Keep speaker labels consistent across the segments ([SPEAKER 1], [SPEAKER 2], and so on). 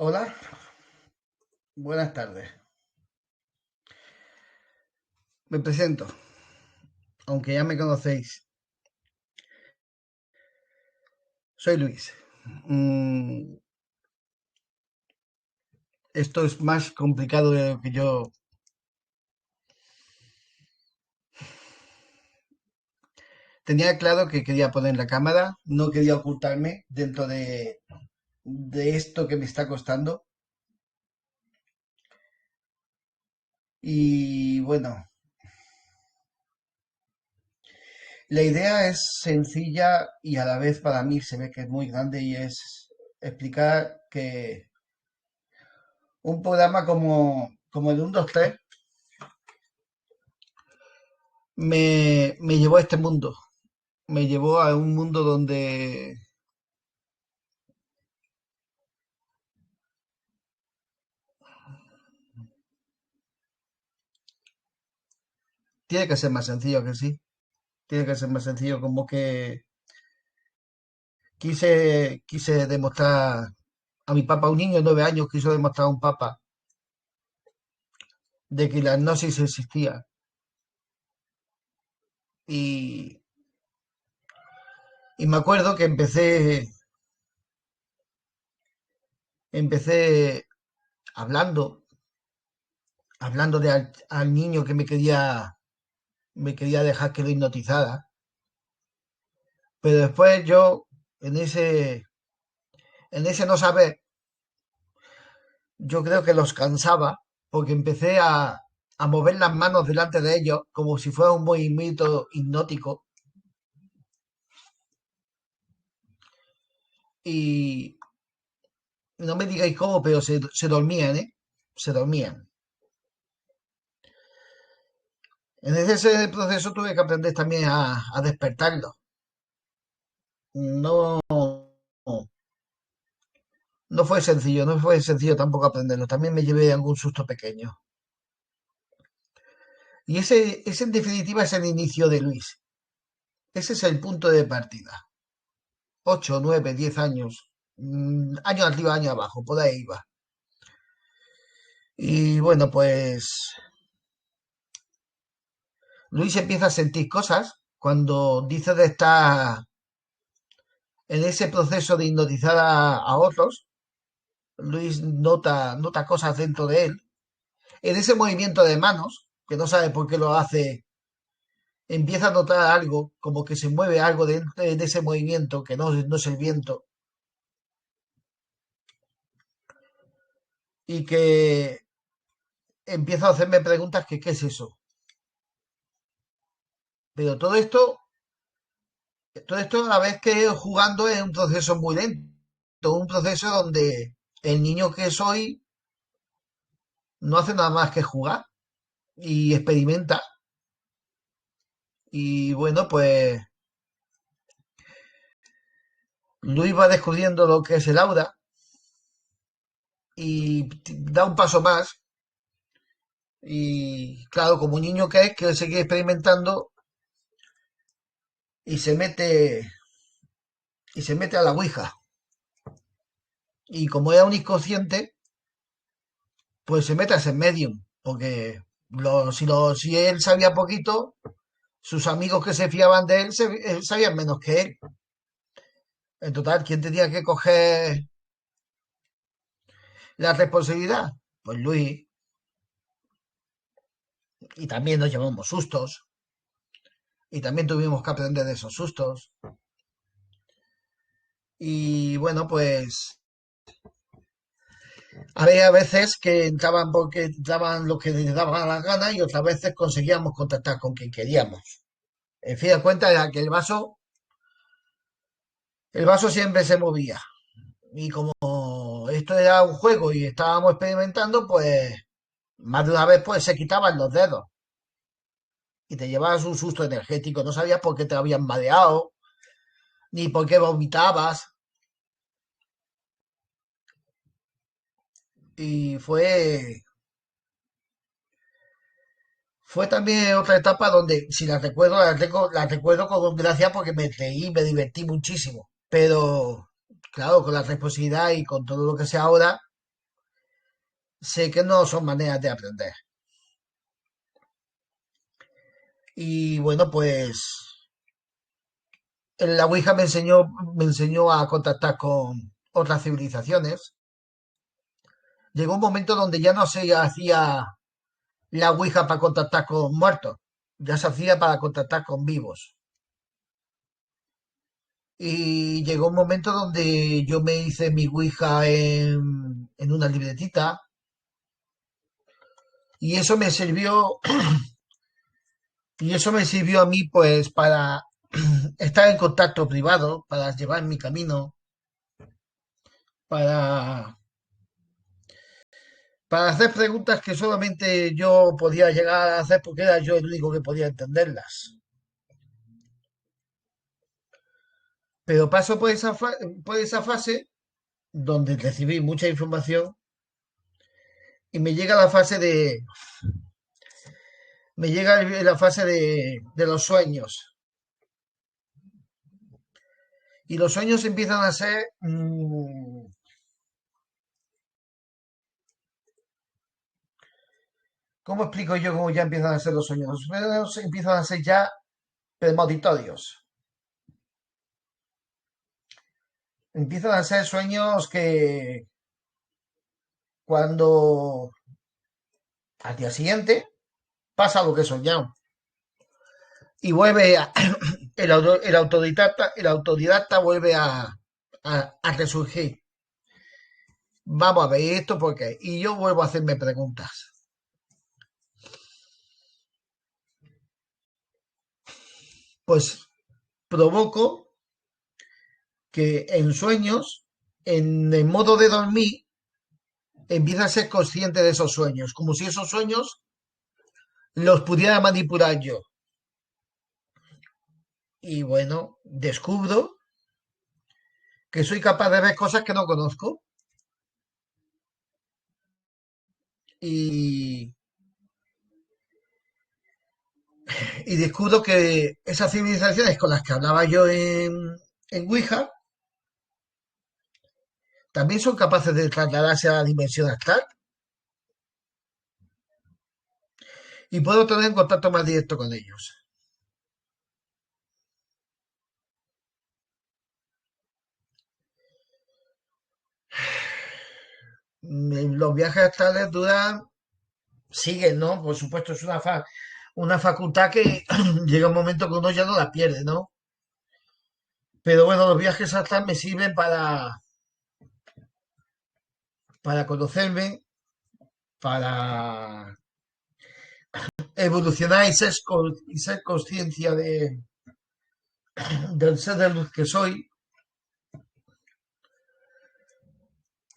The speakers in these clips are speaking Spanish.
[SPEAKER 1] Hola, buenas tardes. Me presento, aunque ya me conocéis. Soy Luis. Mm, Esto es más complicado de lo que yo tenía claro que quería poner la cámara, no quería ocultarme dentro de esto que me está costando. Y bueno, la idea es sencilla y a la vez para mí se ve que es muy grande y es explicar que un programa como el 1, 2, 3 me llevó a este mundo. Me llevó a un mundo donde tiene que ser más sencillo que sí. Tiene que ser más sencillo, como que quise demostrar a mi papá, un niño de 9 años quiso demostrar a un papá de que la hipnosis existía. Y, y me acuerdo que empecé hablando al niño que me quería dejar que lo hipnotizara. Pero después yo, en ese no saber, yo creo que los cansaba porque empecé a mover las manos delante de ellos como si fuera un movimiento hipnótico y no me digáis cómo, pero se dormían, ¿eh? Se dormían. En ese proceso tuve que aprender también a despertarlos. No, no fue sencillo tampoco aprenderlo. También me llevé algún susto pequeño. Y ese en definitiva es el inicio de Luis. Ese es el punto de partida. 8, 9, 10 años. Año arriba, año abajo, por ahí va. Y bueno, pues Luis empieza a sentir cosas cuando dice de estar en ese proceso de hipnotizar a otros. Luis nota cosas dentro de él. En ese movimiento de manos, que no sabe por qué lo hace, empieza a notar algo, como que se mueve algo de ese movimiento, que no es el viento, y que empieza a hacerme preguntas que qué es eso. Pero todo esto a la vez que jugando es un proceso muy lento, un proceso donde el niño que soy no hace nada más que jugar y experimenta. Y bueno, pues Luis va descubriendo lo que es el aura y da un paso más. Y claro, como un niño que sigue experimentando y se mete a la ouija. Y como era un inconsciente, pues se mete a ser medium. Porque si él sabía poquito, sus amigos que se fiaban de él, sabían menos que él. En total, ¿quién tenía que coger la responsabilidad? Pues Luis. Y también nos llevamos sustos. Y también tuvimos que aprender de esos sustos. Y bueno, pues había veces que entraban porque entraban los que les daban la gana y otras veces conseguíamos contactar con quien queríamos. En fin de cuentas era que el vaso siempre se movía. Y como esto era un juego y estábamos experimentando, pues más de una vez pues se quitaban los dedos y te llevabas un susto energético. No sabías por qué te habían mareado, ni por qué vomitabas. Y fue también otra etapa donde, si la recuerdo, la recuerdo con gracia porque me reí, me divertí muchísimo. Pero, claro, con la responsabilidad y con todo lo que sea ahora, sé que no son maneras de aprender. Y bueno, pues la Ouija me enseñó a contactar con otras civilizaciones. Llegó un momento donde ya no se hacía la Ouija para contactar con muertos, ya se hacía para contactar con vivos. Y llegó un momento donde yo me hice mi Ouija en una libretita y eso me sirvió, y eso me sirvió a mí pues para estar en contacto privado, para llevar mi camino, para, para hacer preguntas que solamente yo podía llegar a hacer porque era yo el único que podía entenderlas. Pero paso por por esa fase donde recibí mucha información y me llega la fase me llega la fase de los sueños. Y los sueños empiezan a ser, ¿cómo explico yo cómo ya empiezan a ser los sueños? Los sueños empiezan a ser ya premonitorios. Empiezan a ser sueños que cuando al día siguiente pasa lo que he soñado y vuelve el autodidacta vuelve a resurgir. Vamos a ver esto porque y yo vuelvo a hacerme preguntas. Pues provoco que en sueños, en el modo de dormir, empieza a ser consciente de esos sueños, como si esos sueños los pudiera manipular yo. Y bueno, descubro que soy capaz de ver cosas que no conozco y, y descubro que esas civilizaciones con las que hablaba yo en Ouija también son capaces de trasladarse a la dimensión astral y puedo tener un contacto más directo con ellos. Los viajes astrales duran, siguen, ¿no? Por supuesto, es una facultad que llega un momento que uno ya no la pierde, ¿no? Pero bueno, los viajes astrales me sirven para conocerme, para evolucionar y ser conciencia del ser de luz que soy.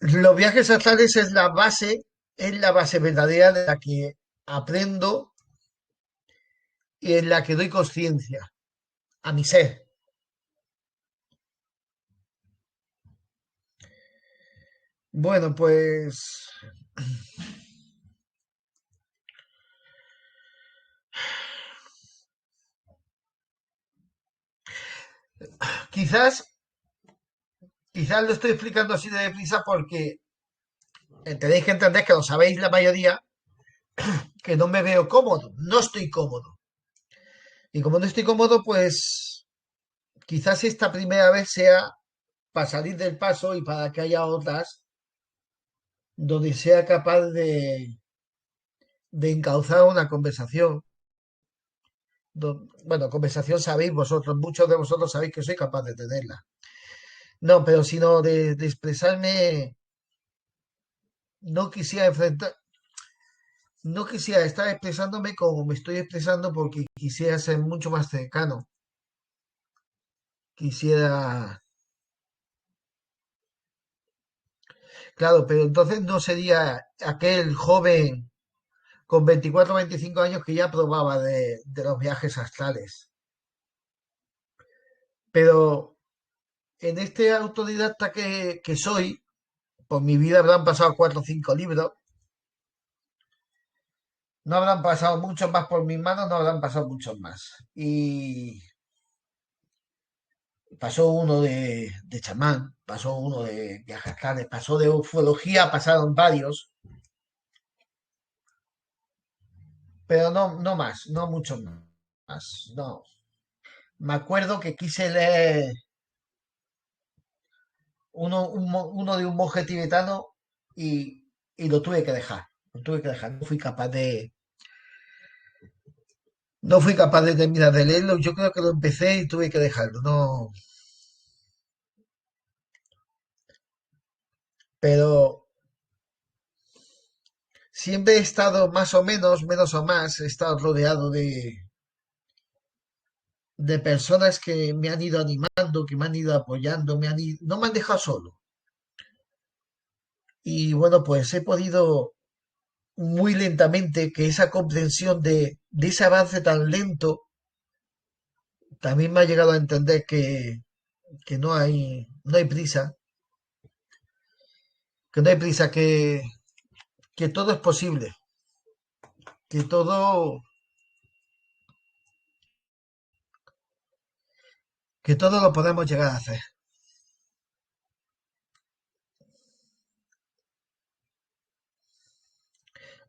[SPEAKER 1] Los viajes astrales es la base verdadera de la que aprendo y en la que doy conciencia a mi ser. Bueno, pues quizás, quizás lo estoy explicando así de deprisa porque tenéis que entender que lo sabéis la mayoría, que no me veo cómodo, no estoy cómodo. Y como no estoy cómodo, pues quizás esta primera vez sea para salir del paso y para que haya otras donde sea capaz de encauzar una conversación. Bueno, conversación sabéis vosotros, muchos de vosotros sabéis que soy capaz de tenerla. No, pero sino de expresarme, no quisiera enfrentar, no quisiera estar expresándome como me estoy expresando porque quisiera ser mucho más cercano. Quisiera, claro, pero entonces no sería aquel joven con 24 o 25 años que ya probaba de los viajes astrales. Pero en este autodidacta que soy, por mi vida habrán pasado 4 o 5 libros, no habrán pasado muchos más por mis manos, no habrán pasado muchos más. Y pasó uno de chamán, pasó uno de viajes astrales, pasó de ufología, pasaron varios. pero no, no más, no mucho más, no. Me acuerdo que quise leer uno de un monje tibetano y lo tuve que dejar, lo tuve que dejar, no fui capaz de terminar de leerlo, yo creo que lo empecé y tuve que dejarlo, no, pero siempre he estado más o menos o más, he estado rodeado de personas que me han ido animando, que me han ido apoyando, no me han dejado solo. Y bueno, pues he podido muy lentamente que esa comprensión de ese avance tan lento también me ha llegado a entender que no hay prisa, que no hay prisa, que todo es posible, que que todo lo podemos llegar a hacer.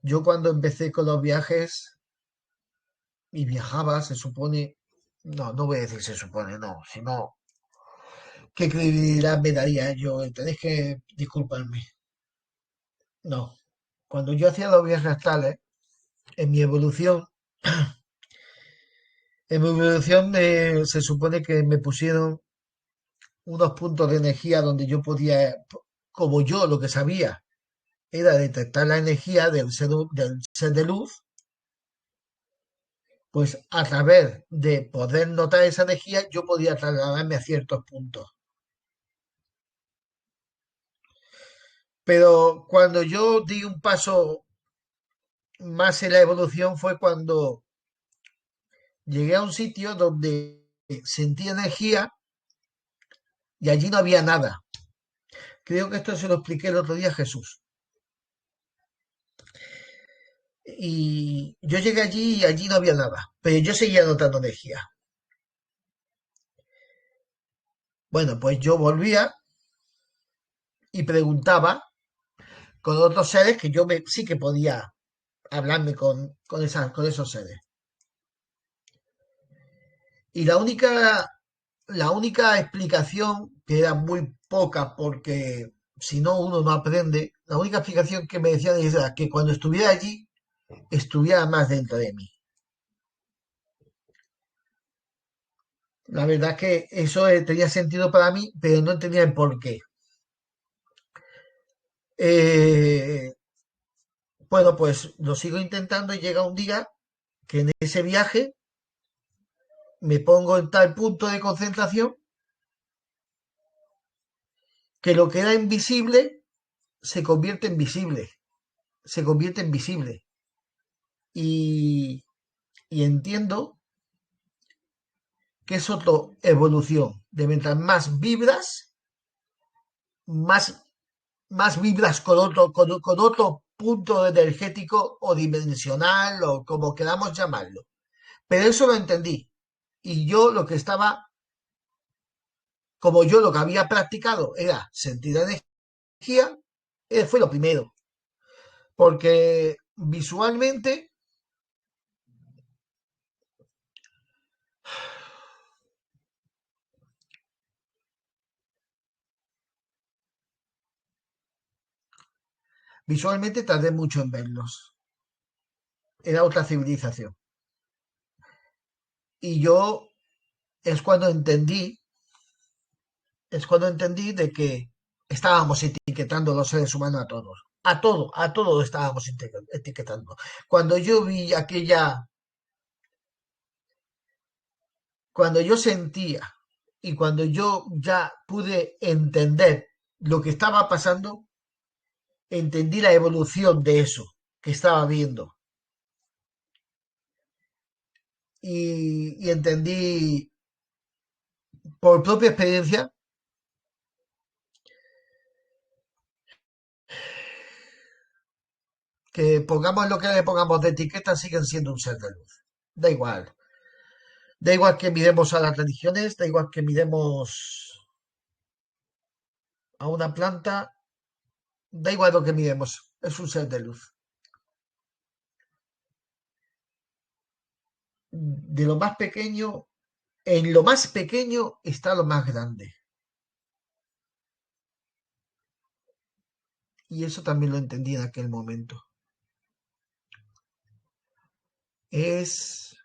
[SPEAKER 1] Yo cuando empecé con los viajes y viajaba, se supone, no, no voy a decir se supone, no, sino qué credibilidad me daría yo, tenéis que disculparme. No, cuando yo hacía los viajes astrales, en mi evolución, se supone que me pusieron unos puntos de energía donde yo podía, como yo lo que sabía era detectar la energía del ser de luz, pues a través de poder notar esa energía yo podía trasladarme a ciertos puntos. Pero cuando yo di un paso más en la evolución fue cuando llegué a un sitio donde sentí energía y allí no había nada. Creo que esto se lo expliqué el otro día a Jesús. Y yo llegué allí y allí no había nada, pero yo seguía notando energía. Bueno, pues yo volvía y preguntaba con otros seres que sí que podía hablarme con esos seres. Y la única explicación, que era muy poca porque si no uno no aprende, la única explicación que me decían era que cuando estuviera allí, estuviera más dentro de mí. La verdad es que eso tenía sentido para mí, pero no entendía el por qué. Eh, bueno, pues lo sigo intentando y llega un día que en ese viaje me pongo en tal punto de concentración que lo que era invisible se convierte en visible, se convierte en visible. Y, y entiendo que es otra evolución. De mientras más vibras, más, más vibras con otro punto energético o dimensional o como queramos llamarlo. Pero eso lo entendí. Y yo lo que estaba, como yo lo que había practicado era sentir energía, fue lo primero. Porque visualmente tardé mucho en verlos. Era otra civilización. Y yo es cuando entendí, es cuando entendí de que estábamos etiquetando los seres humanos a todos. A todo estábamos etiquetando. Cuando yo vi cuando yo sentía y cuando yo ya pude entender lo que estaba pasando, entendí la evolución de eso que estaba viendo. Y entendí por propia experiencia que pongamos lo que le pongamos de etiqueta, siguen siendo un ser de luz. Da igual. Da igual que miremos a las religiones, da igual que miremos a una planta, da igual lo que miremos, es un ser de luz. de lo más pequeño, en lo más pequeño está lo más grande. Y eso también lo entendí en aquel momento. Es...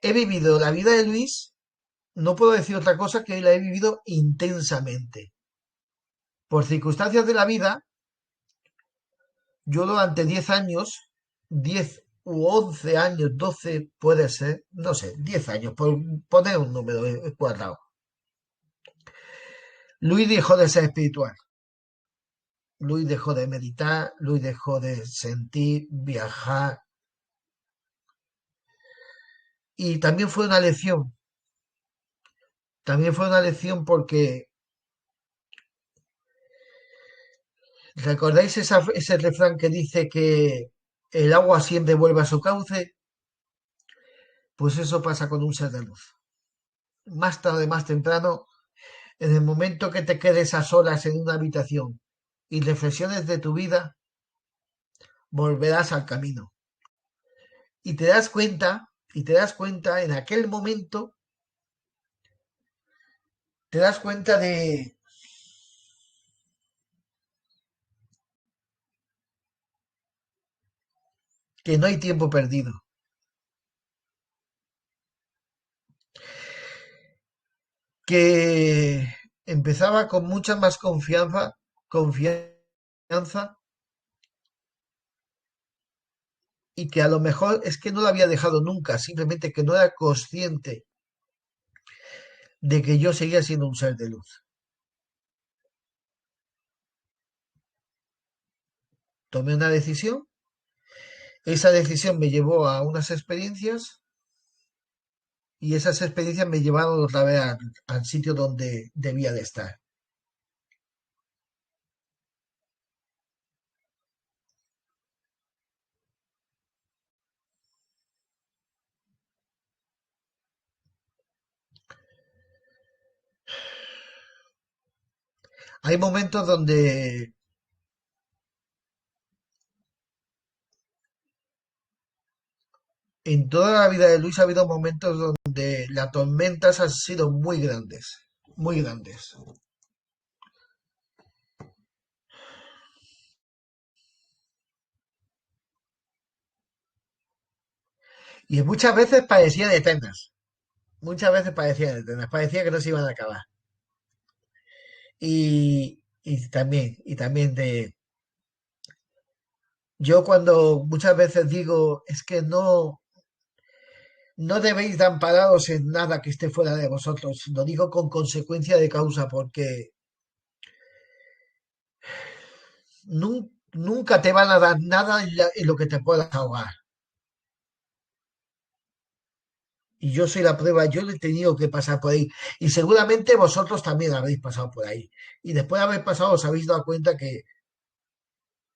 [SPEAKER 1] He vivido la vida de Luis, no puedo decir otra cosa que la he vivido intensamente. Por circunstancias de la vida, yo durante 10 años, 10 u 11 años, 12 puede ser, no sé, 10 años, por poner un número cuadrado. Luis dejó de ser espiritual. Luis dejó de meditar, Luis dejó de sentir, viajar. Y también fue una lección. También fue una lección porque, ¿recordáis ese refrán que dice que el agua siempre vuelve a su cauce? Pues eso pasa con un ser de luz. Más tarde, más temprano, en el momento que te quedes a solas en una habitación y reflexiones de tu vida, volverás al camino. Y te das cuenta en aquel momento, te das cuenta de que no hay tiempo perdido, que empezaba con mucha más confianza y que a lo mejor es que no lo había dejado nunca, simplemente que no era consciente de que yo seguía siendo un ser de luz. Tomé una decisión, esa decisión me llevó a unas experiencias y esas experiencias me llevaron otra vez al sitio donde debía de estar. Hay momentos donde en toda la vida de Luis ha habido momentos donde las tormentas han sido muy grandes, muy grandes. Y muchas veces parecían eternas, muchas veces parecían eternas, parecía que no se iban a acabar. Y también yo cuando muchas veces digo, es que no debéis de ampararos en nada que esté fuera de vosotros, lo digo con consecuencia de causa, porque nunca te van a dar nada en lo que te puedas ahogar. Y yo soy la prueba, yo he tenido que pasar por ahí. Y seguramente vosotros también habréis pasado por ahí. Y después de haber pasado os habéis dado cuenta que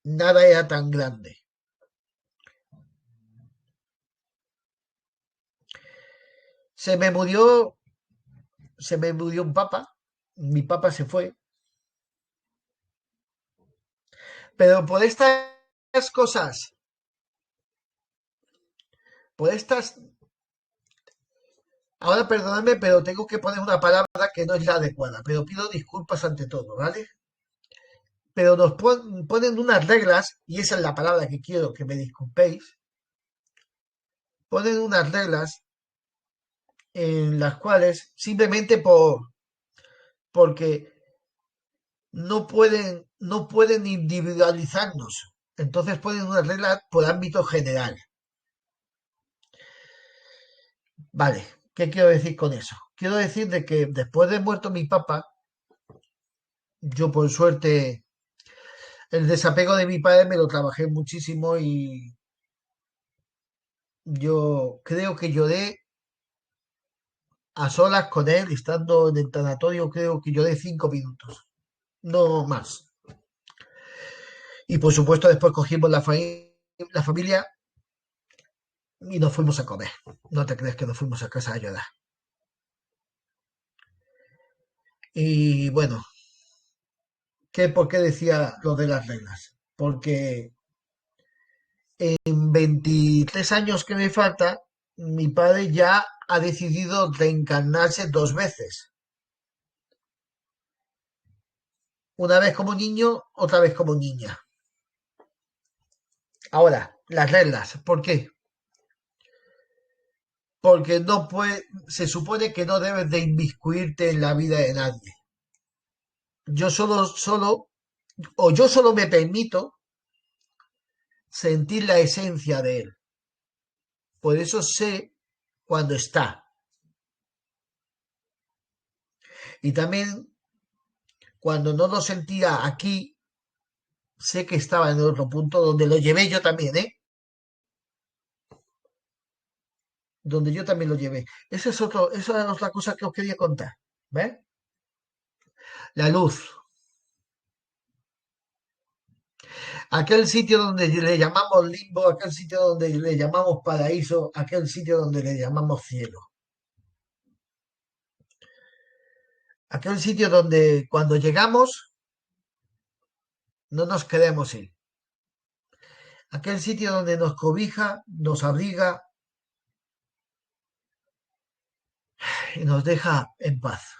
[SPEAKER 1] nada era tan grande. Se me murió, se me murió un papa, mi papa se fue, pero por estas cosas, por estas, ahora perdonadme, pero tengo que poner una palabra que no es la adecuada, pero pido disculpas ante todo, ¿vale? Pero nos ponen unas reglas, y esa es la palabra que quiero que me disculpéis, ponen unas reglas en las cuales simplemente porque no pueden individualizarnos. Entonces ponen unas reglas por ámbito general. Vale, ¿qué quiero decir con eso? Quiero decir de que después de muerto mi papá, yo por suerte el desapego de mi padre me lo trabajé muchísimo y yo creo que lloré a solas con él, estando en el tanatorio, creo que lloré 5 minutos, no más. Y por supuesto después cogimos la familia y nos fuimos a comer. No te crees que nos fuimos a casa a llorar. Y bueno, ¿por qué decía lo de las reglas? Porque En 23 años que me falta, mi padre ya ha decidido reencarnarse dos veces. Una vez como niño, otra vez como niña. Ahora, las reglas. ¿Por qué? Porque no puede, se supone que no debes de inmiscuirte en la vida de nadie. Yo solo me permito sentir la esencia de él. Por eso sé cuando está. Y también cuando no lo sentía aquí, sé que estaba en otro punto donde lo llevé yo también, ¿eh? Donde yo también lo llevé. Esa es otra cosa que os quería contar. ¿Ves? La luz. Aquel sitio donde le llamamos limbo, aquel sitio donde le llamamos paraíso, aquel sitio donde le llamamos cielo. Aquel sitio donde cuando llegamos no nos queremos ir. Aquel sitio donde nos cobija, nos abriga y nos deja en paz.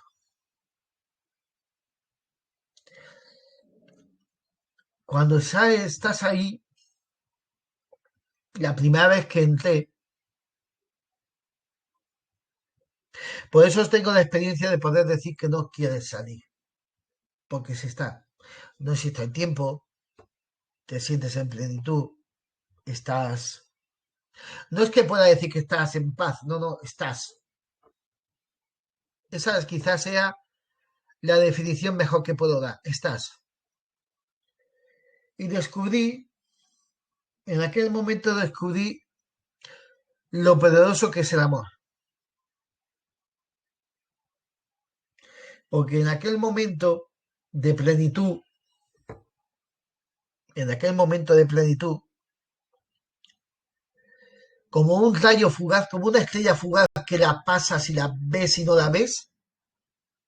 [SPEAKER 1] Cuando estás ahí, la primera vez que entré, por eso os tengo la experiencia de poder decir que no quieres salir, porque se está. No existe el tiempo, te sientes en plenitud, estás. No es que pueda decir que estás en paz, no, no, estás. Esa quizás sea la definición mejor que puedo dar. Estás. Y en aquel momento descubrí lo poderoso que es el amor. Porque en aquel momento de plenitud, en aquel momento de plenitud, como un rayo fugaz, como una estrella fugaz que la pasas y la ves y no la ves,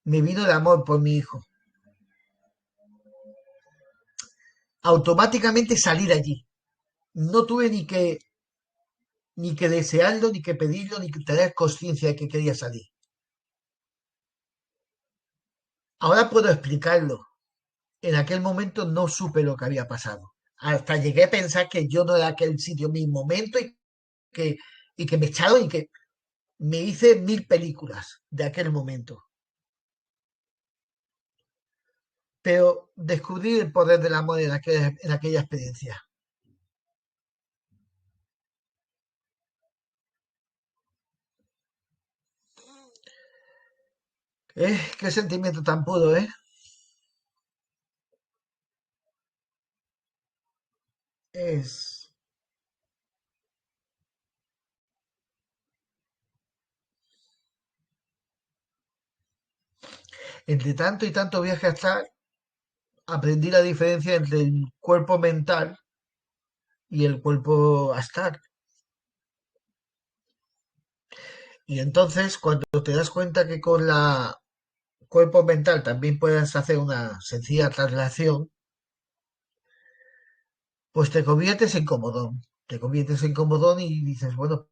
[SPEAKER 1] me vino el amor por mi hijo. Automáticamente salí de allí. No tuve ni que desearlo, ni que pedirlo, ni que tener conciencia de que quería salir. Ahora puedo explicarlo. En aquel momento no supe lo que había pasado. Hasta llegué a pensar que yo no era aquel sitio, mi momento, que, y que me echaron y que me hice 1000 películas de aquel momento. Pero descubrí el poder del amor en aquella experiencia. Qué sentimiento tan puro, ¿eh? Es. Entre tanto y tanto viaje astral, aprendí la diferencia entre el cuerpo mental y el cuerpo astral. Y entonces, cuando te das cuenta que con la cuerpo mental también puedes hacer una sencilla traslación, pues te conviertes en comodón. Te conviertes en comodón y dices, bueno,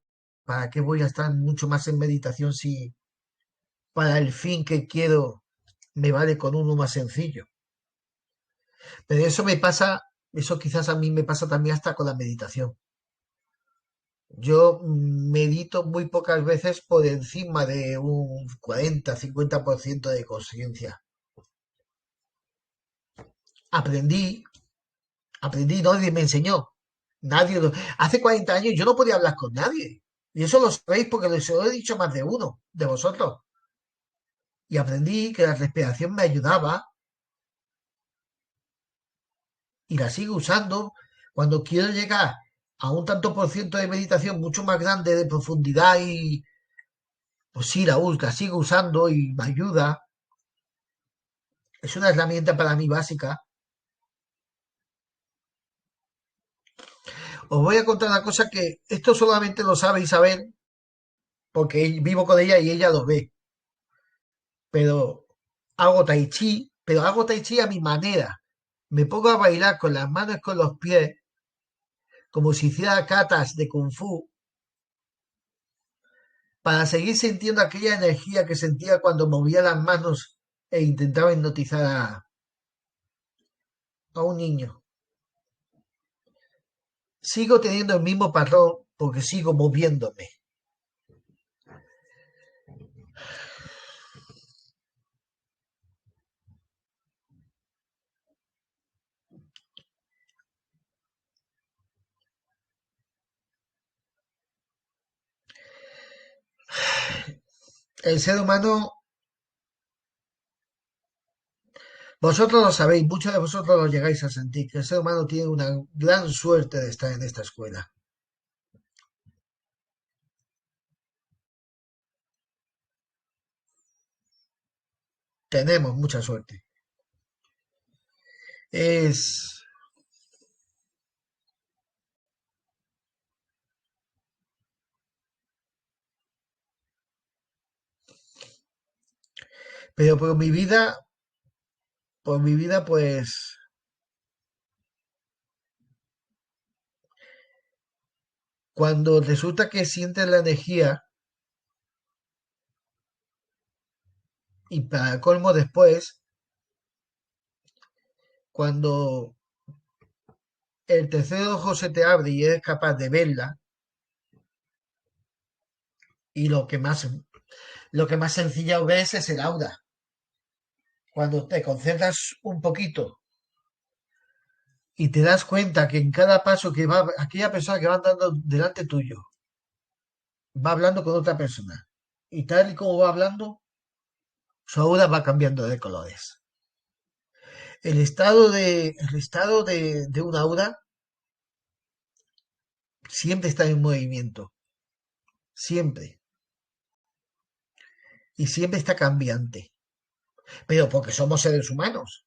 [SPEAKER 1] ¿para qué voy a estar mucho más en meditación si para el fin que quiero me vale con uno más sencillo? Pero eso quizás a mí me pasa también hasta con la meditación. Yo medito muy pocas veces por encima de un 40-50% de conciencia. Aprendí, aprendí, nadie me enseñó. Hace 40 años yo no podía hablar con nadie. Y eso lo sabéis porque lo he dicho más de uno de vosotros. Y aprendí que la respiración me ayudaba y la sigo usando cuando quiero llegar a un tanto por ciento de meditación mucho más grande de profundidad y pues sí, la sigo usando y me ayuda. Es una herramienta para mí básica. Os voy a contar una cosa que esto solamente lo sabe Isabel porque vivo con ella y ella lo ve. Pero hago tai chi a mi manera. Me pongo a bailar con las manos y con los pies como si hiciera katas de kung fu, para seguir sintiendo aquella energía que sentía cuando movía las manos e intentaba hipnotizar a un niño. Sigo teniendo el mismo patrón porque sigo moviéndome. El ser humano, vosotros lo sabéis, muchos de vosotros lo llegáis a sentir, que el ser humano tiene una gran suerte de estar en esta escuela. Tenemos mucha suerte. Es, pero por mi vida, pues, cuando resulta que sientes la energía y para colmo después, cuando el tercer ojo se te abre y eres capaz de verla, y lo que más sencillo ves es el aura. Cuando te concentras un poquito y te das cuenta que en cada paso que va, aquella persona que va andando delante tuyo, va hablando con otra persona. Y tal y como va hablando, su aura va cambiando de colores. El estado de una aura siempre está en movimiento, siempre, y siempre está cambiante, pero porque somos seres humanos.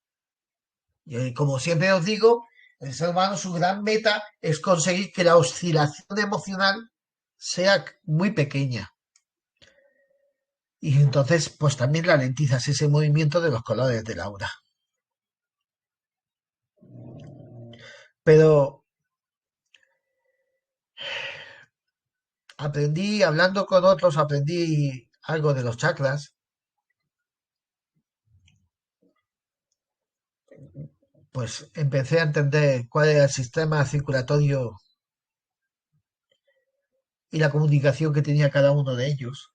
[SPEAKER 1] Y como siempre os digo, el ser humano su gran meta es conseguir que la oscilación emocional sea muy pequeña. Y entonces, pues también ralentizas ese movimiento de los colores del aura. Pero aprendí, hablando con otros, aprendí algo de los chakras, pues empecé a entender cuál era el sistema circulatorio y la comunicación que tenía cada uno de ellos.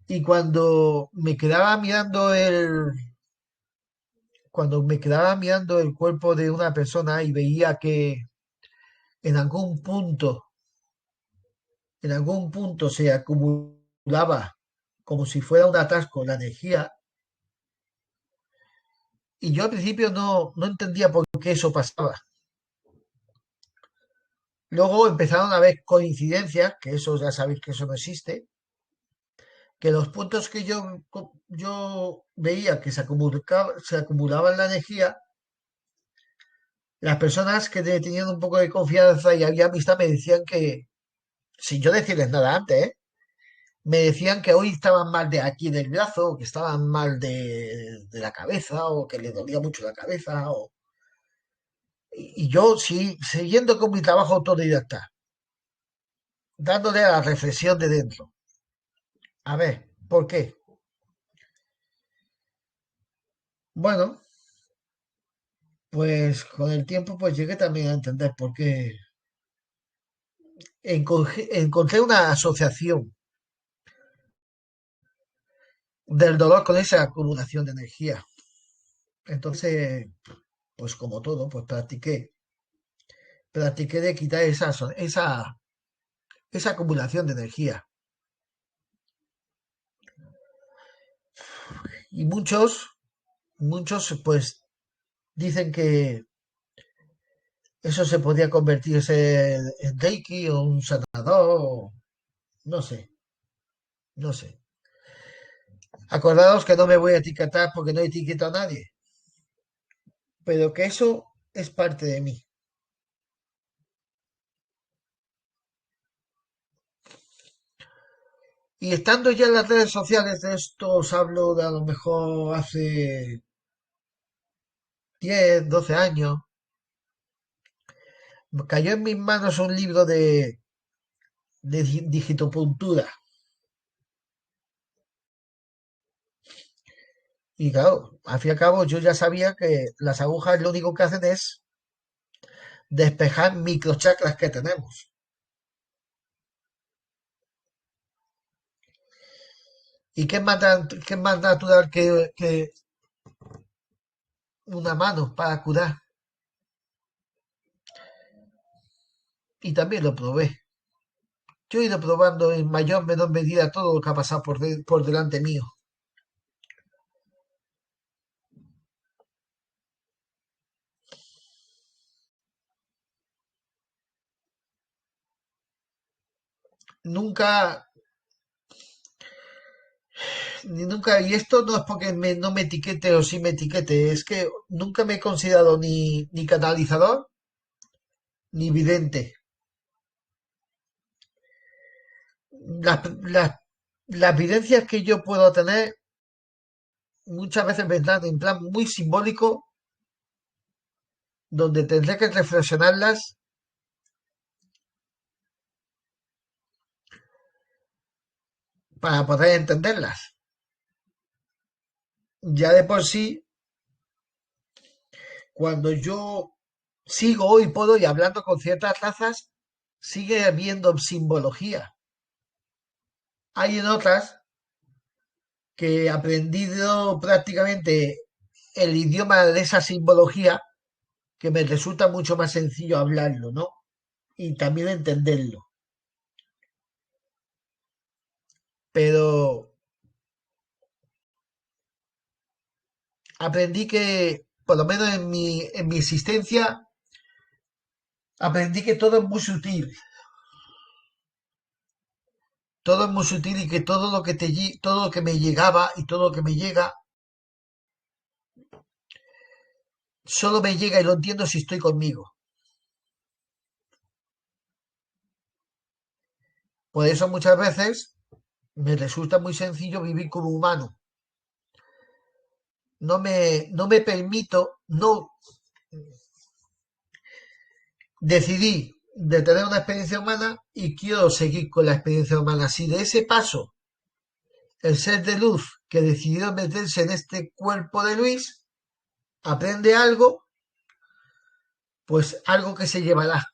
[SPEAKER 1] Y cuando me quedaba mirando el cuerpo de una persona y veía que en algún punto, en algún punto se acumulaba como si fuera un atasco la energía, y yo al principio no entendía por qué eso pasaba. Luego empezaron a haber coincidencias, que eso ya sabéis que eso no existe, que los puntos que yo veía que se acumulaba en la energía, las personas que tenían un poco de confianza y había amistad me decían que, sin yo decirles nada antes, me decían que hoy estaban mal de aquí del brazo, o que estaban mal de la cabeza, o que les dolía mucho la cabeza, y yo sí, siguiendo con mi trabajo autodidacta, dándole a la reflexión de dentro. A ver, ¿por qué? Bueno, pues con el tiempo pues llegué también a entender por qué. Encontré una asociación del dolor con esa acumulación de energía. Entonces, pues como todo, pues practiqué de quitar esa acumulación de energía. Y muchos pues dicen que eso se podía convertirse en Reiki o un sanador, no sé, no sé. Acordaos que no me voy a etiquetar porque no etiqueto a nadie, pero que eso es parte de mí. Y estando ya en las redes sociales, de esto os hablo de a lo mejor hace 10, 12 años, cayó en mis manos un libro de digitopuntura. Y claro, al fin y al cabo yo ya sabía que las agujas lo único que hacen es despejar microchakras que tenemos. ¿Y qué es más natural que una mano para curar? Y también lo probé. Yo he ido probando en mayor o menor medida todo lo que ha pasado por delante mío. Nunca, ni nunca, y esto no es porque no me etiquete o sí me etiquete, es que nunca me he considerado ni canalizador ni vidente. Las, las, las vivencias que yo puedo tener muchas veces vendrán en plan muy simbólico, donde tendré que reflexionarlas para poder entenderlas. Ya de por sí, cuando yo sigo hoy puedo y hablando con ciertas razas, sigue habiendo simbología. Hay en otras que he aprendido prácticamente el idioma de esa simbología que me resulta mucho más sencillo hablarlo, ¿no? Y también entenderlo. Pero aprendí que, por lo menos en mi existencia, aprendí que todo es muy sutil. Todo es muy sutil y que todo lo que todo lo que me llegaba y todo lo que me llega, solo me llega y lo entiendo si estoy conmigo. Por eso muchas veces me resulta muy sencillo vivir como humano. No me permito, no decidí de tener una experiencia humana y quiero seguir con la experiencia humana. Si de ese paso el ser de luz que decidió meterse en este cuerpo de Luis aprende algo, pues algo que se llevará.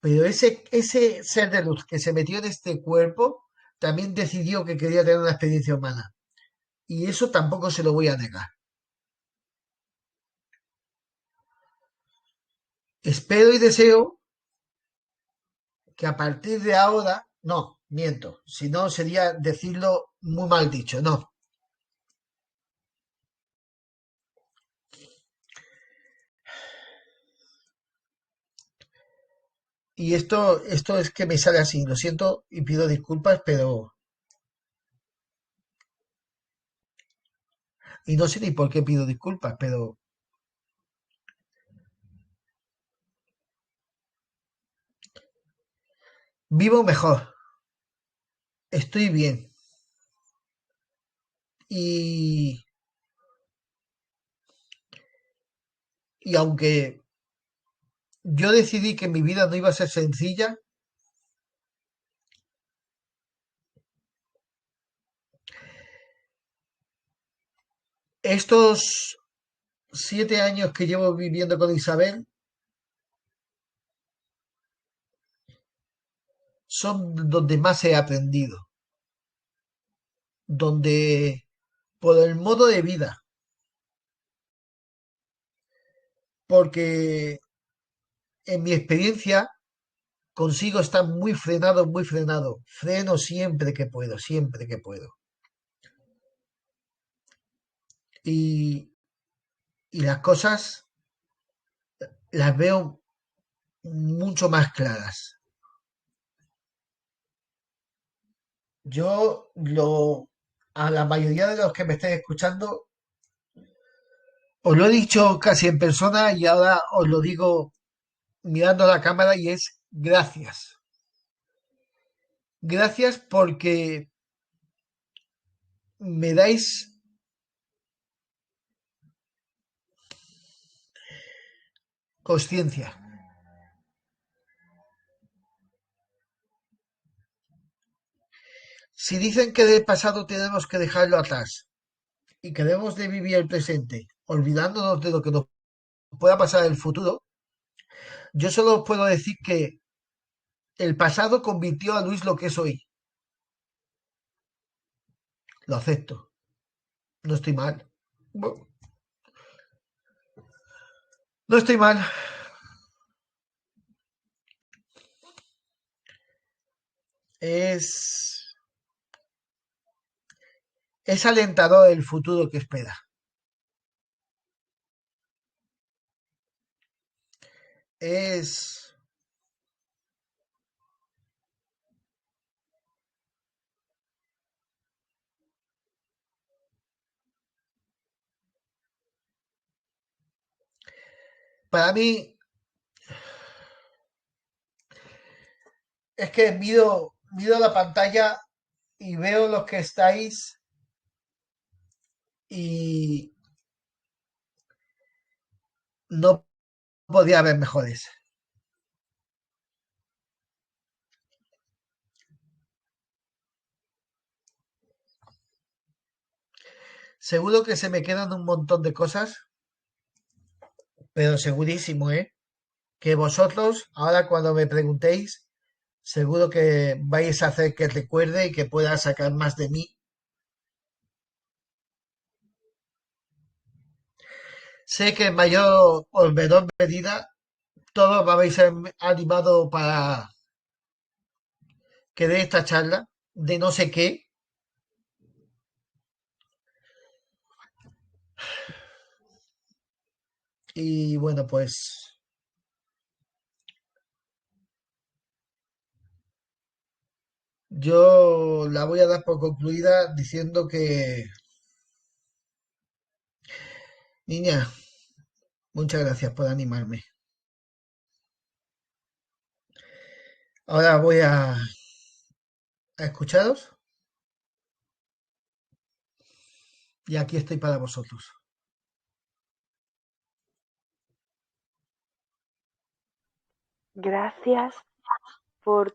[SPEAKER 1] Pero ese ser de luz que se metió en este cuerpo también decidió que quería tener una experiencia humana. Y eso tampoco se lo voy a negar. Espero y deseo que a partir de ahora, no, miento, si no sería decirlo muy mal dicho, no. Y esto es que me sale así, lo siento y pido disculpas, pero... Y no sé ni por qué pido disculpas, pero vivo mejor, estoy bien. Y, y aunque yo decidí que mi vida no iba a ser sencilla, estos 7 años que llevo viviendo con Isabel son donde más he aprendido, donde por el modo de vida, porque en mi experiencia consigo estar muy frenado, freno siempre que puedo, siempre que puedo. Y, y las cosas las veo mucho más claras. Yo a la mayoría de los que me estén escuchando os lo he dicho casi en persona y ahora os lo digo mirando a la cámara y es gracias. Gracias porque me dais Consciencia. Si dicen que del pasado tenemos que dejarlo atrás y que debemos de vivir el presente, olvidándonos de lo que nos pueda pasar en el futuro, yo solo puedo decir que el pasado convirtió a Luis lo que es hoy. Lo acepto. No estoy mal. Bueno, no estoy mal. Es, es alentador el futuro que espera. Es, para mí, es que miro la pantalla y veo los que estáis y no podía haber mejores. Seguro que se me quedan un montón de cosas, pero segurísimo, ¿eh? Que vosotros, ahora cuando me preguntéis, seguro que vais a hacer que recuerde y que pueda sacar más de mí. Sé que en mayor o menor medida todos me habéis animado para que dé esta charla de no sé qué. Y bueno, pues yo la voy a dar por concluida diciendo que, niña, muchas gracias por animarme. Ahora voy a escucharos y aquí estoy para vosotros.
[SPEAKER 2] Gracias por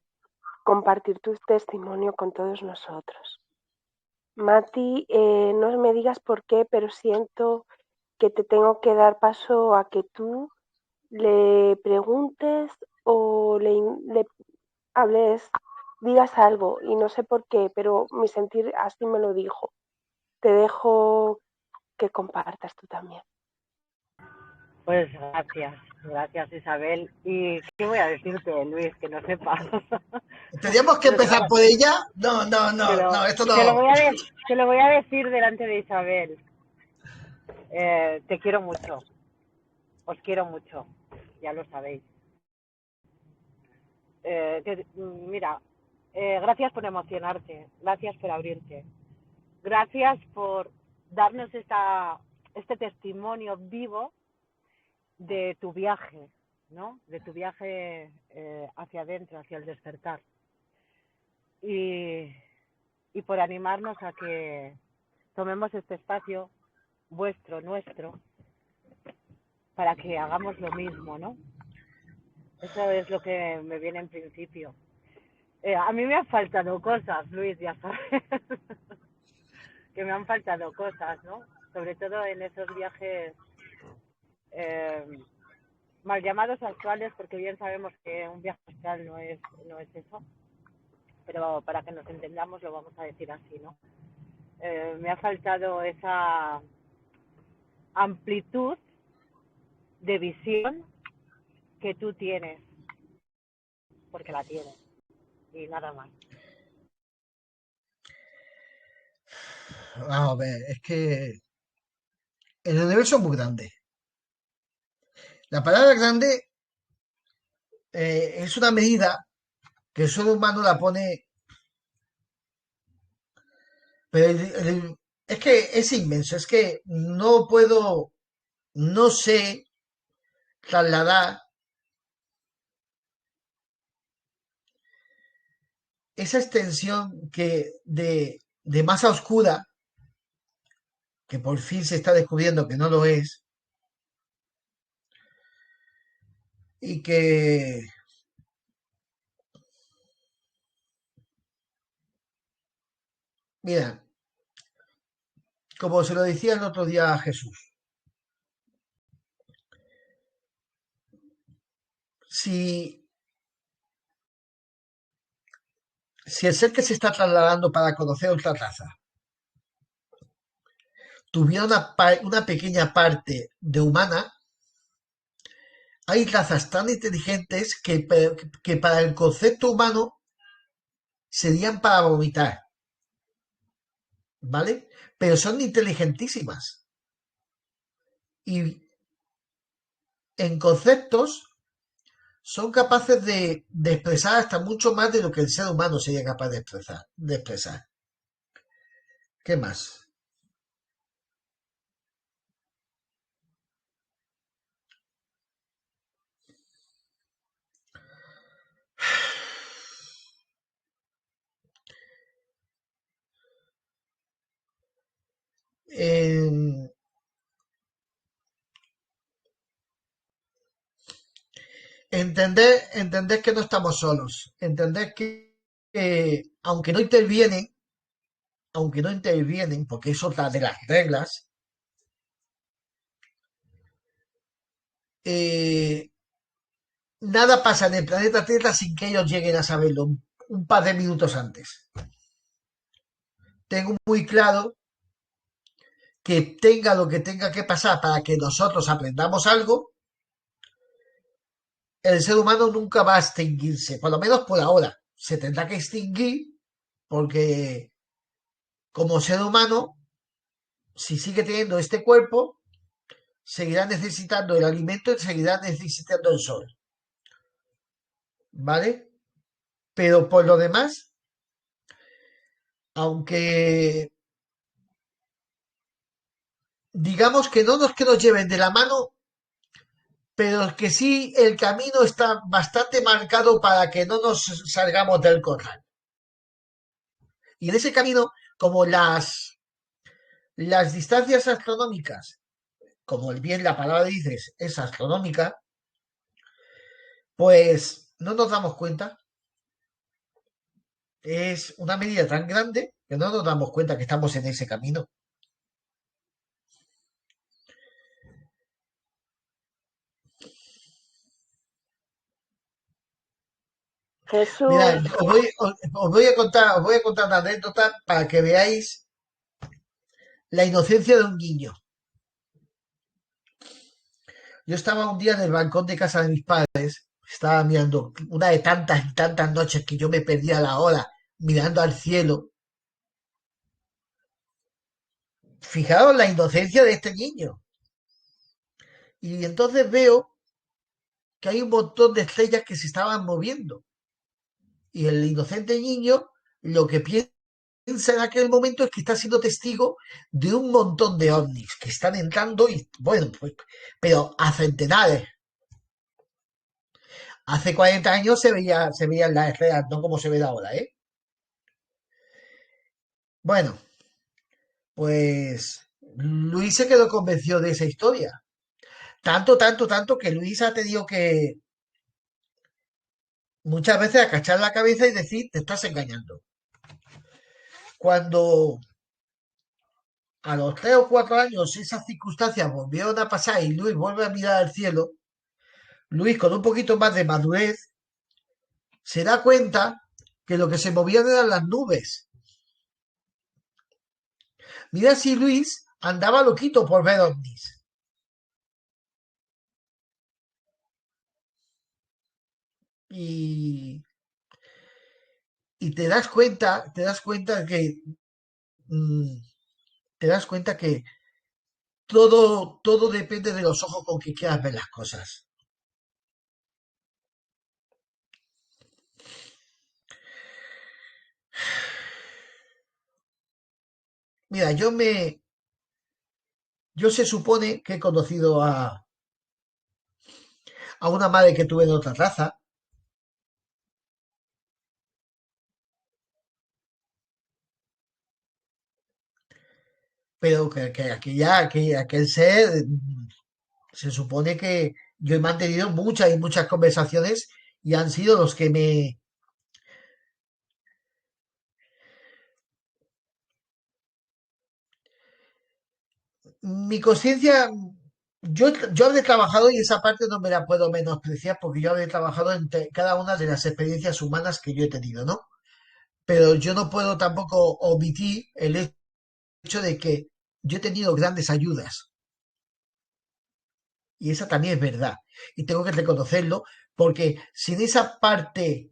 [SPEAKER 2] compartir tu testimonio con todos nosotros. Mati, no me digas por qué, pero siento que te tengo que dar paso a que tú le preguntes o le hables, digas algo y no sé por qué, pero mi sentir así me lo dijo. Te dejo que compartas tú también.
[SPEAKER 3] Pues gracias Isabel. ¿Y qué voy a decirte, Luis, que no sepas?
[SPEAKER 1] ¿Teníamos que
[SPEAKER 3] Pero
[SPEAKER 1] empezar por ella? No, no,
[SPEAKER 3] te
[SPEAKER 1] no,
[SPEAKER 3] lo,
[SPEAKER 1] no, esto
[SPEAKER 3] te lo
[SPEAKER 1] no.
[SPEAKER 3] voy te lo voy a decir delante de Isabel. Te quiero mucho, os quiero mucho, ya lo sabéis. Mira, gracias por emocionarte, gracias por abrirte, gracias por darnos este testimonio vivo de tu viaje, ¿no? De tu viaje hacia adentro, hacia el despertar. Y, y por animarnos a que tomemos este espacio vuestro, nuestro, para que hagamos lo mismo, ¿no? Eso es lo que me viene en principio. A mí me han faltado cosas, Luis, ya sabes, que me han faltado cosas, ¿no? Sobre todo en esos viajes eh, mal llamados actuales, porque bien sabemos que un viaje astral no es eso, pero para que nos entendamos lo vamos a decir así, ¿no? Me ha faltado esa amplitud de visión que tú tienes, porque la tienes, y nada más.
[SPEAKER 1] Vamos a ver, es que el universo es muy grande. La palabra grande es una medida que el ser humano la pone, pero es que es inmenso, es que no puedo, no sé trasladar esa extensión de masa oscura, que por fin se está descubriendo que no lo es, y que, mira, como se lo decía el otro día a Jesús, si, si el ser que se está trasladando para conocer otra raza tuviera una pequeña parte de humana, hay razas tan inteligentes que para el concepto humano serían para vomitar, ¿vale? Pero son inteligentísimas. Y en conceptos son capaces de expresar hasta mucho más de lo que el ser humano sería capaz de expresar. ¿Qué más? Eh, entender que no estamos solos, entender que aunque no intervienen, porque es otra de las reglas, eh, nada pasa en el planeta Tierra sin que ellos lleguen a saberlo un par de minutos antes. Tengo muy claro que tenga lo que tenga que pasar para que nosotros aprendamos algo, el ser humano nunca va a extinguirse, por lo menos por ahora. Se tendrá que extinguir porque como ser humano, si sigue teniendo este cuerpo, seguirá necesitando el alimento y seguirá necesitando el sol, ¿vale? Pero por lo demás, aunque digamos que no nos que nos lleven de la mano, pero que sí el camino está bastante marcado para que no nos salgamos del corral. Y en ese camino, como las distancias astronómicas, como bien la palabra dices, es astronómica, pues no nos damos cuenta. Es una medida tan grande que no nos damos cuenta que estamos en ese camino. Mira,
[SPEAKER 2] Jesús,
[SPEAKER 1] os voy a contar una anécdota para que veáis la inocencia de un niño. Yo estaba un día en el balcón de casa de mis padres, estaba mirando una de tantas y tantas noches que yo me perdía la hora mirando al cielo. Fijaos la inocencia de este niño. Y entonces veo que hay un montón de estrellas que se estaban moviendo. Y el inocente niño lo que piensa en aquel momento es que está siendo testigo de un montón de ovnis que están entrando y, bueno, pues, pero a centenares. Hace 40 años se veían las estrellas, no como se ve ahora, ¿eh? Bueno, pues Luis se quedó convencido de esa historia. Tanto, tanto, tanto que Luis ha tenido que muchas veces agachar la cabeza y decir, te estás engañando. Cuando a los 3 o 4 años esas circunstancias volvieron a pasar y Luis vuelve a mirar al cielo, Luis con un poquito más de madurez se da cuenta que lo que se movían eran las nubes. Mira si Luis andaba loquito por ver ovnis. Y, y te das cuenta mm, te das cuenta que todo depende de los ojos con que quieras ver las cosas. Mira, yo se supone que he conocido a una madre que tuve de otra raza, pero que aquel ser se supone yo he mantenido muchas y muchas conversaciones y han sido los que me... Mi conciencia, yo habré trabajado y esa parte no me la puedo menospreciar porque yo habré trabajado en cada una de las experiencias humanas que yo he tenido, ¿no? Pero yo no puedo tampoco omitir el hecho de que yo he tenido grandes ayudas y esa también es verdad y tengo que reconocerlo porque sin esa parte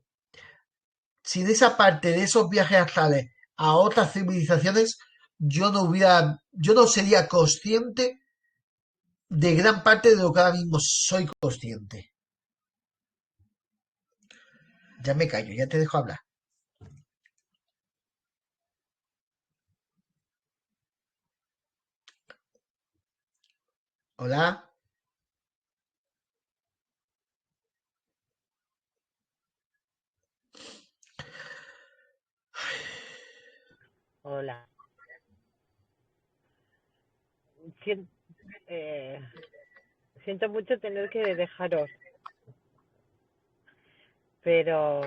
[SPEAKER 1] de esos viajes astrales a otras civilizaciones, yo no sería consciente de gran parte de lo que ahora mismo soy consciente. Ya me callo, ya te dejo hablar. Hola.
[SPEAKER 3] Hola. Sien- eh, Siento mucho tener que dejaros, pero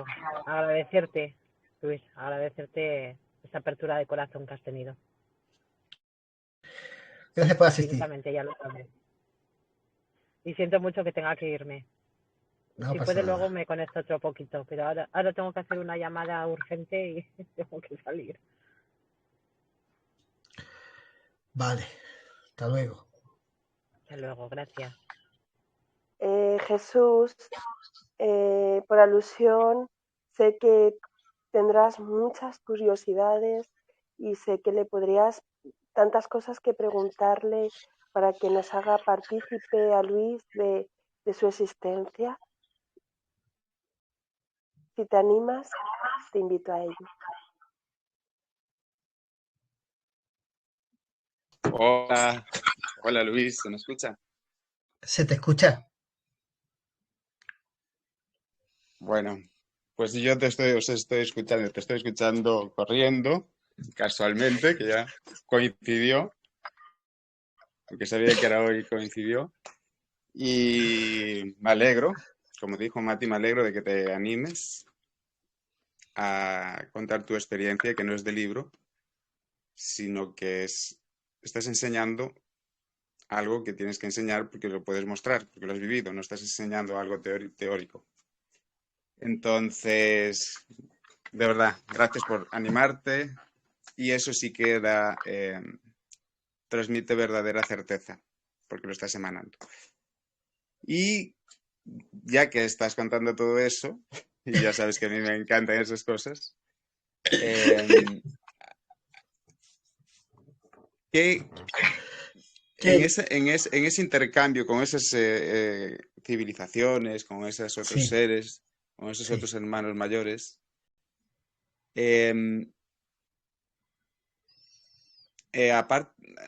[SPEAKER 3] agradecerte, Luis, agradecerte esta apertura de corazón que has tenido.
[SPEAKER 1] Gracias por asistir.
[SPEAKER 3] Infinitamente, ya lo sabes. Y siento mucho que tenga que irme.
[SPEAKER 1] No
[SPEAKER 3] Si
[SPEAKER 1] pasa
[SPEAKER 3] puede luego
[SPEAKER 1] nada.
[SPEAKER 3] me conecto otro poquito, pero ahora tengo que hacer una llamada urgente y tengo que salir.
[SPEAKER 1] Vale. Hasta luego.
[SPEAKER 3] Hasta luego, gracias.
[SPEAKER 2] Jesús, por alusión, sé que tendrás muchas curiosidades y sé que le podrías tantas cosas que preguntarle para que nos haga partícipe a Luis de su existencia. Si te animas, te invito a ello.
[SPEAKER 4] Hola, hola Luis, ¿se me escucha?
[SPEAKER 1] ¿Se te escucha?
[SPEAKER 4] Bueno, pues yo os estoy escuchando, te estoy escuchando corriendo, casualmente, que ya coincidió, aunque sabía que era hoy, coincidió, y me alegro, como dijo Mati, me alegro de que te animes a contar tu experiencia, que no es de libro, sino que estás enseñando algo que tienes que enseñar porque lo puedes mostrar, porque lo has vivido, no estás enseñando algo teórico. Entonces, de verdad, gracias por animarte y eso sí que transmite verdadera certeza, porque lo estás emanando. Y ya que estás contando todo eso, y ya sabes que a mí me encantan esas cosas, eh, ¿qué,
[SPEAKER 1] ¿Qué?
[SPEAKER 4] en ese intercambio con esas civilizaciones, con esos otros
[SPEAKER 1] Sí,
[SPEAKER 4] seres, con esos
[SPEAKER 1] sí.
[SPEAKER 4] otros hermanos mayores, eh,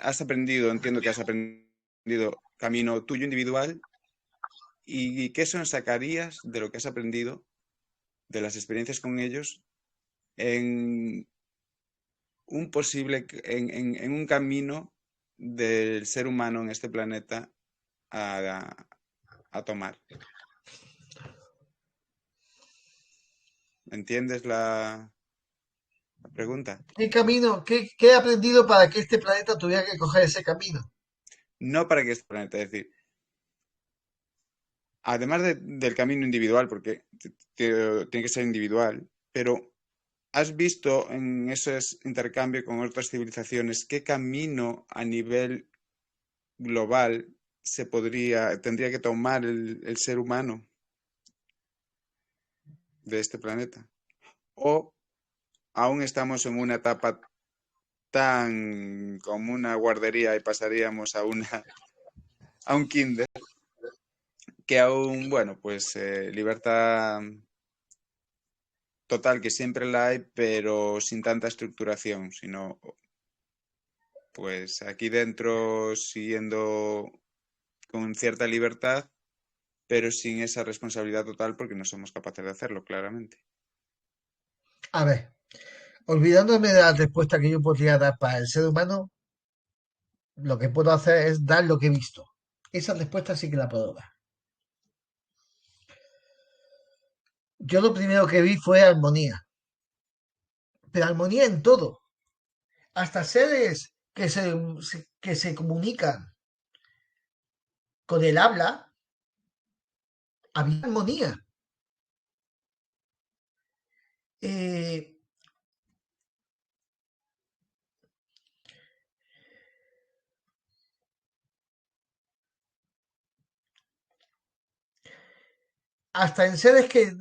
[SPEAKER 4] has aprendido, entiendo que has aprendido camino tuyo individual y qué son sacarías de lo que has aprendido, de las experiencias con ellos, en en un camino del ser humano en este planeta a, a tomar. ¿Entiendes la pregunta?
[SPEAKER 1] ¿Qué camino, qué he aprendido para que este planeta tuviera que coger ese camino?
[SPEAKER 4] No para que este planeta, es decir, además del camino individual, porque tiene que ser individual, pero ¿has visto en ese intercambio con otras civilizaciones qué camino a nivel global tendría que tomar el ser humano de este planeta? ¿O aún estamos en una etapa tan como una guardería y pasaríamos a un kinder, que aún, bueno, pues libertad total que siempre la hay, pero sin tanta estructuración, sino pues aquí dentro siguiendo con cierta libertad, pero sin esa responsabilidad total porque no somos capaces de hacerlo, claramente.
[SPEAKER 1] A ver, olvidándome de la respuesta que yo podría dar para el ser humano, lo que puedo hacer es dar lo que he visto. Esa respuesta sí que la puedo dar. yo lo primero que vi fue armonía, pero armonía en todo, hasta seres que se comunican con el habla, había armonía. Eh, hasta en seres que,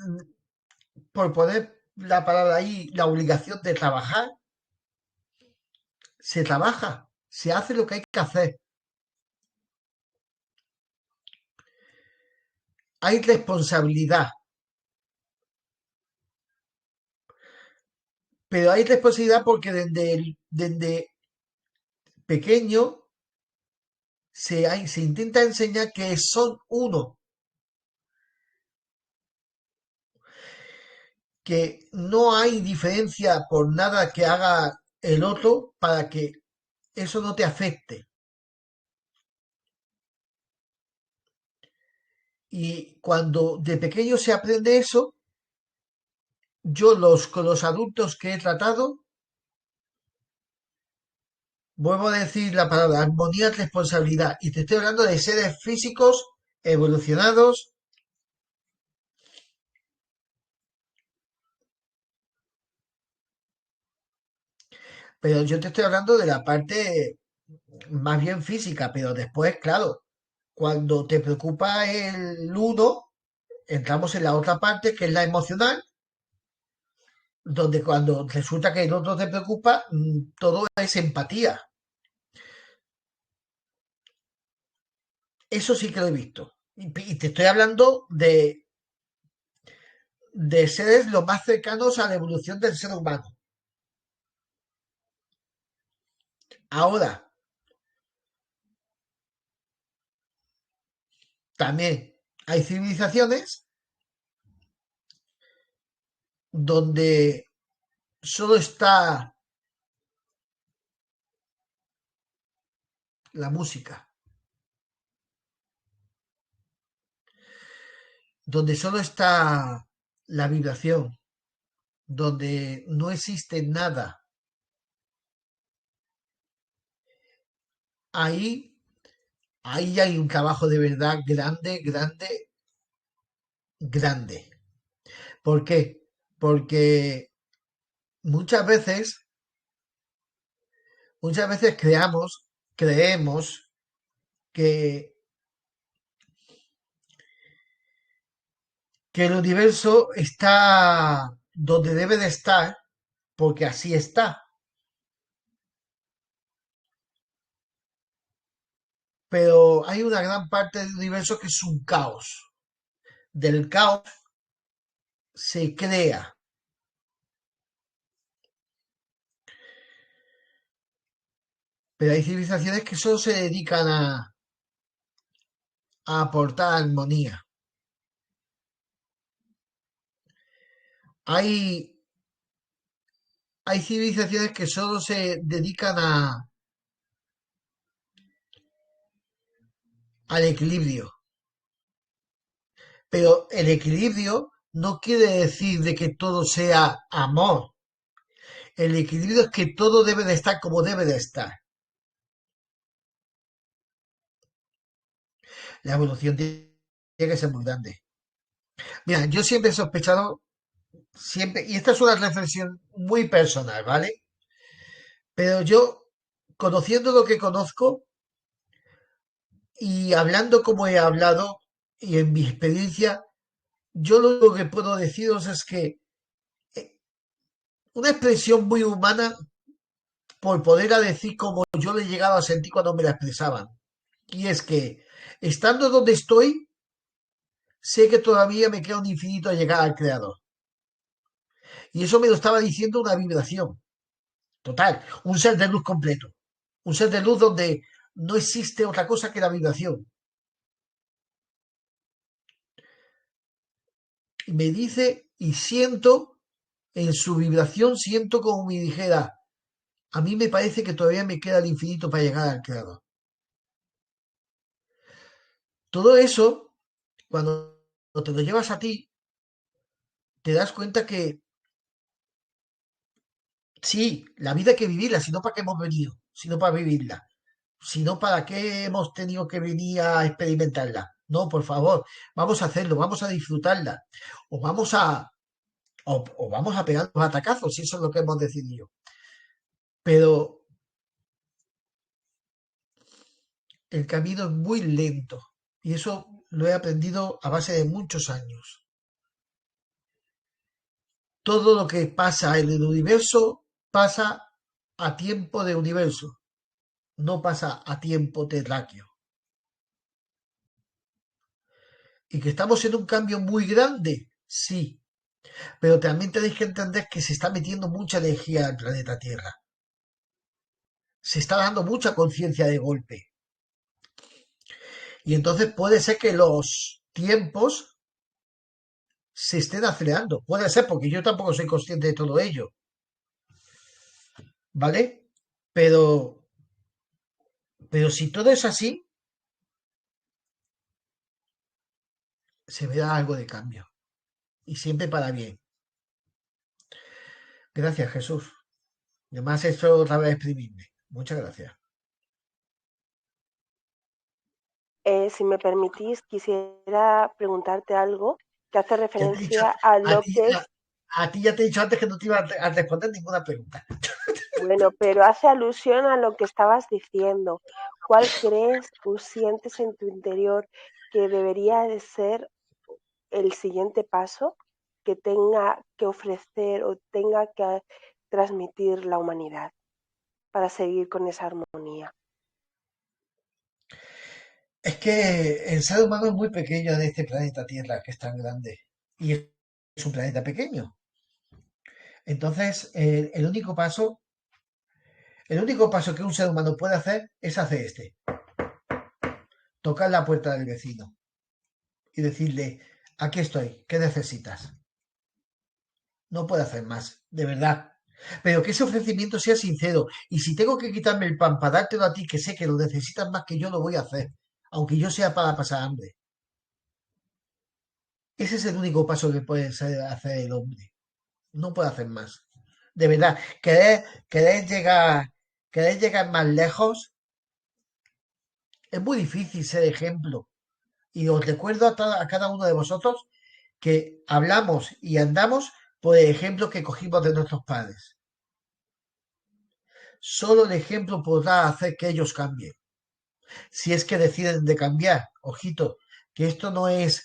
[SPEAKER 1] por poner la palabra ahí, la obligación de trabajar, se trabaja, se hace lo que hay que hacer. Hay responsabilidad, pero hay responsabilidad porque desde pequeño se intenta enseñar que son uno, que no hay diferencia por nada que haga el otro para que eso no te afecte. Y cuando de pequeño se aprende eso, yo con los adultos que he tratado, vuelvo a decir la palabra armonía, responsabilidad. Y te estoy hablando de seres físicos evolucionados, pero yo te estoy hablando de la parte más bien física, pero después, claro, cuando te preocupa el uno, entramos en la otra parte que es la emocional, donde cuando resulta que el otro te preocupa, todo es empatía. Eso sí que lo he visto. Y te estoy hablando de seres lo más cercanos a la evolución del ser humano. Ahora, también hay civilizaciones donde solo está la música, donde solo está la vibración, donde no existe nada. Ahí, ahí hay un trabajo de verdad grande, grande, grande. ¿Por qué? Porque muchas veces, muchas veces creemos que, que el universo está donde debe de estar, porque así está. Pero hay una gran parte del universo que es un caos. Del caos se crea. Pero hay civilizaciones que solo se dedican a aportar armonía. Hay, hay civilizaciones que solo se dedican al equilibrio. Pero el equilibrio no quiere decir de que todo sea amor. El equilibrio es que todo debe de estar como debe de estar. La evolución tiene que ser muy grande. Mira, yo siempre he sospechado, siempre, y esta es una reflexión muy personal, ¿vale? Pero yo, conociendo lo que conozco y hablando como he hablado y en mi experiencia, yo lo único que puedo deciros es que una expresión muy humana por poder a decir como yo le he llegado a sentir cuando me la expresaban. Y es que, estando donde estoy, sé que todavía me queda un infinito a llegar al creador. Y eso me lo estaba diciendo una vibración total, un ser de luz completo. Un ser de luz donde no existe otra cosa que la vibración. Y me dice y siento, en su vibración, siento como me dijera, a mí me parece que todavía me queda el infinito para llegar al creador. Todo eso, cuando te lo llevas a ti, te das cuenta que sí, la vida hay que vivirla, si no para qué hemos venido, sino para vivirla, si no para qué hemos tenido que venir a experimentarla. No, por favor, vamos a hacerlo, vamos a disfrutarla, o vamos a, o vamos a pegar los atacazos, si eso es lo que hemos decidido. Pero el camino es muy lento y eso lo he aprendido a base de muchos años. Todo lo que pasa en el universo pasa a tiempo de universo, no pasa a tiempo terráqueo. Y que estamos en un cambio muy grande, sí, pero también tenéis que entender que se está metiendo mucha energía al planeta Tierra. Se está dando mucha conciencia de golpe. Y entonces puede ser que los tiempos se estén acelerando. Puede ser porque yo tampoco soy consciente de todo ello. ¿Vale? Pero, pero si todo es así, se verá algo de cambio. Y siempre para bien. Gracias, Jesús. Además, esto otra vez exprimirme. Muchas gracias.
[SPEAKER 2] Si me permitís, quisiera preguntarte algo que hace
[SPEAKER 1] Ya te he dicho,
[SPEAKER 2] referencia a
[SPEAKER 1] a
[SPEAKER 2] lo
[SPEAKER 1] ti,
[SPEAKER 2] que es,
[SPEAKER 1] a ti ya te he dicho antes que no te iba a responder ninguna pregunta.
[SPEAKER 2] bueno, pero hace alusión a lo que estabas diciendo. ¿Cuál crees o sientes en tu interior que debería de ser el siguiente paso que tenga que ofrecer o tenga que transmitir la humanidad para seguir con esa armonía?
[SPEAKER 1] Es que el ser humano es muy pequeño en este planeta Tierra, que es tan grande. Y es un planeta pequeño. Entonces, el único paso que un ser humano puede hacer es hacer este. Tocar la puerta del vecino y decirle, aquí estoy, ¿qué necesitas? No puede hacer más, de verdad. Pero que ese ofrecimiento sea sincero. Y si tengo que quitarme el pan para dártelo a ti, que sé que lo necesitas más que yo, lo voy a hacer. Aunque yo sea para pasar hambre. Ese es el único paso que puede hacer el hombre. No puede hacer más. De verdad, querer llegar, querer llegar más lejos es muy difícil ser ejemplo. Y os recuerdo a cada uno de vosotros que hablamos y andamos por el ejemplo que cogimos de nuestros padres. Solo el ejemplo podrá hacer que ellos cambien. Si es que deciden de cambiar, ojito, que esto no es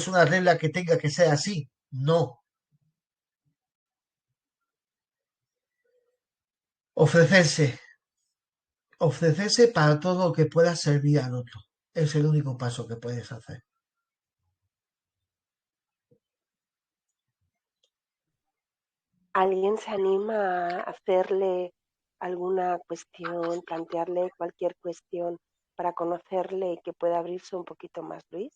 [SPEAKER 1] una regla que tenga que ser así. No. Ofrecerse, ofrecerse para todo lo que pueda servir al otro. Es el único paso que puedes hacer.
[SPEAKER 2] ¿Alguien se anima a hacerle alguna cuestión, plantearle cualquier cuestión para conocerle y que pueda abrirse un poquito más, Luis?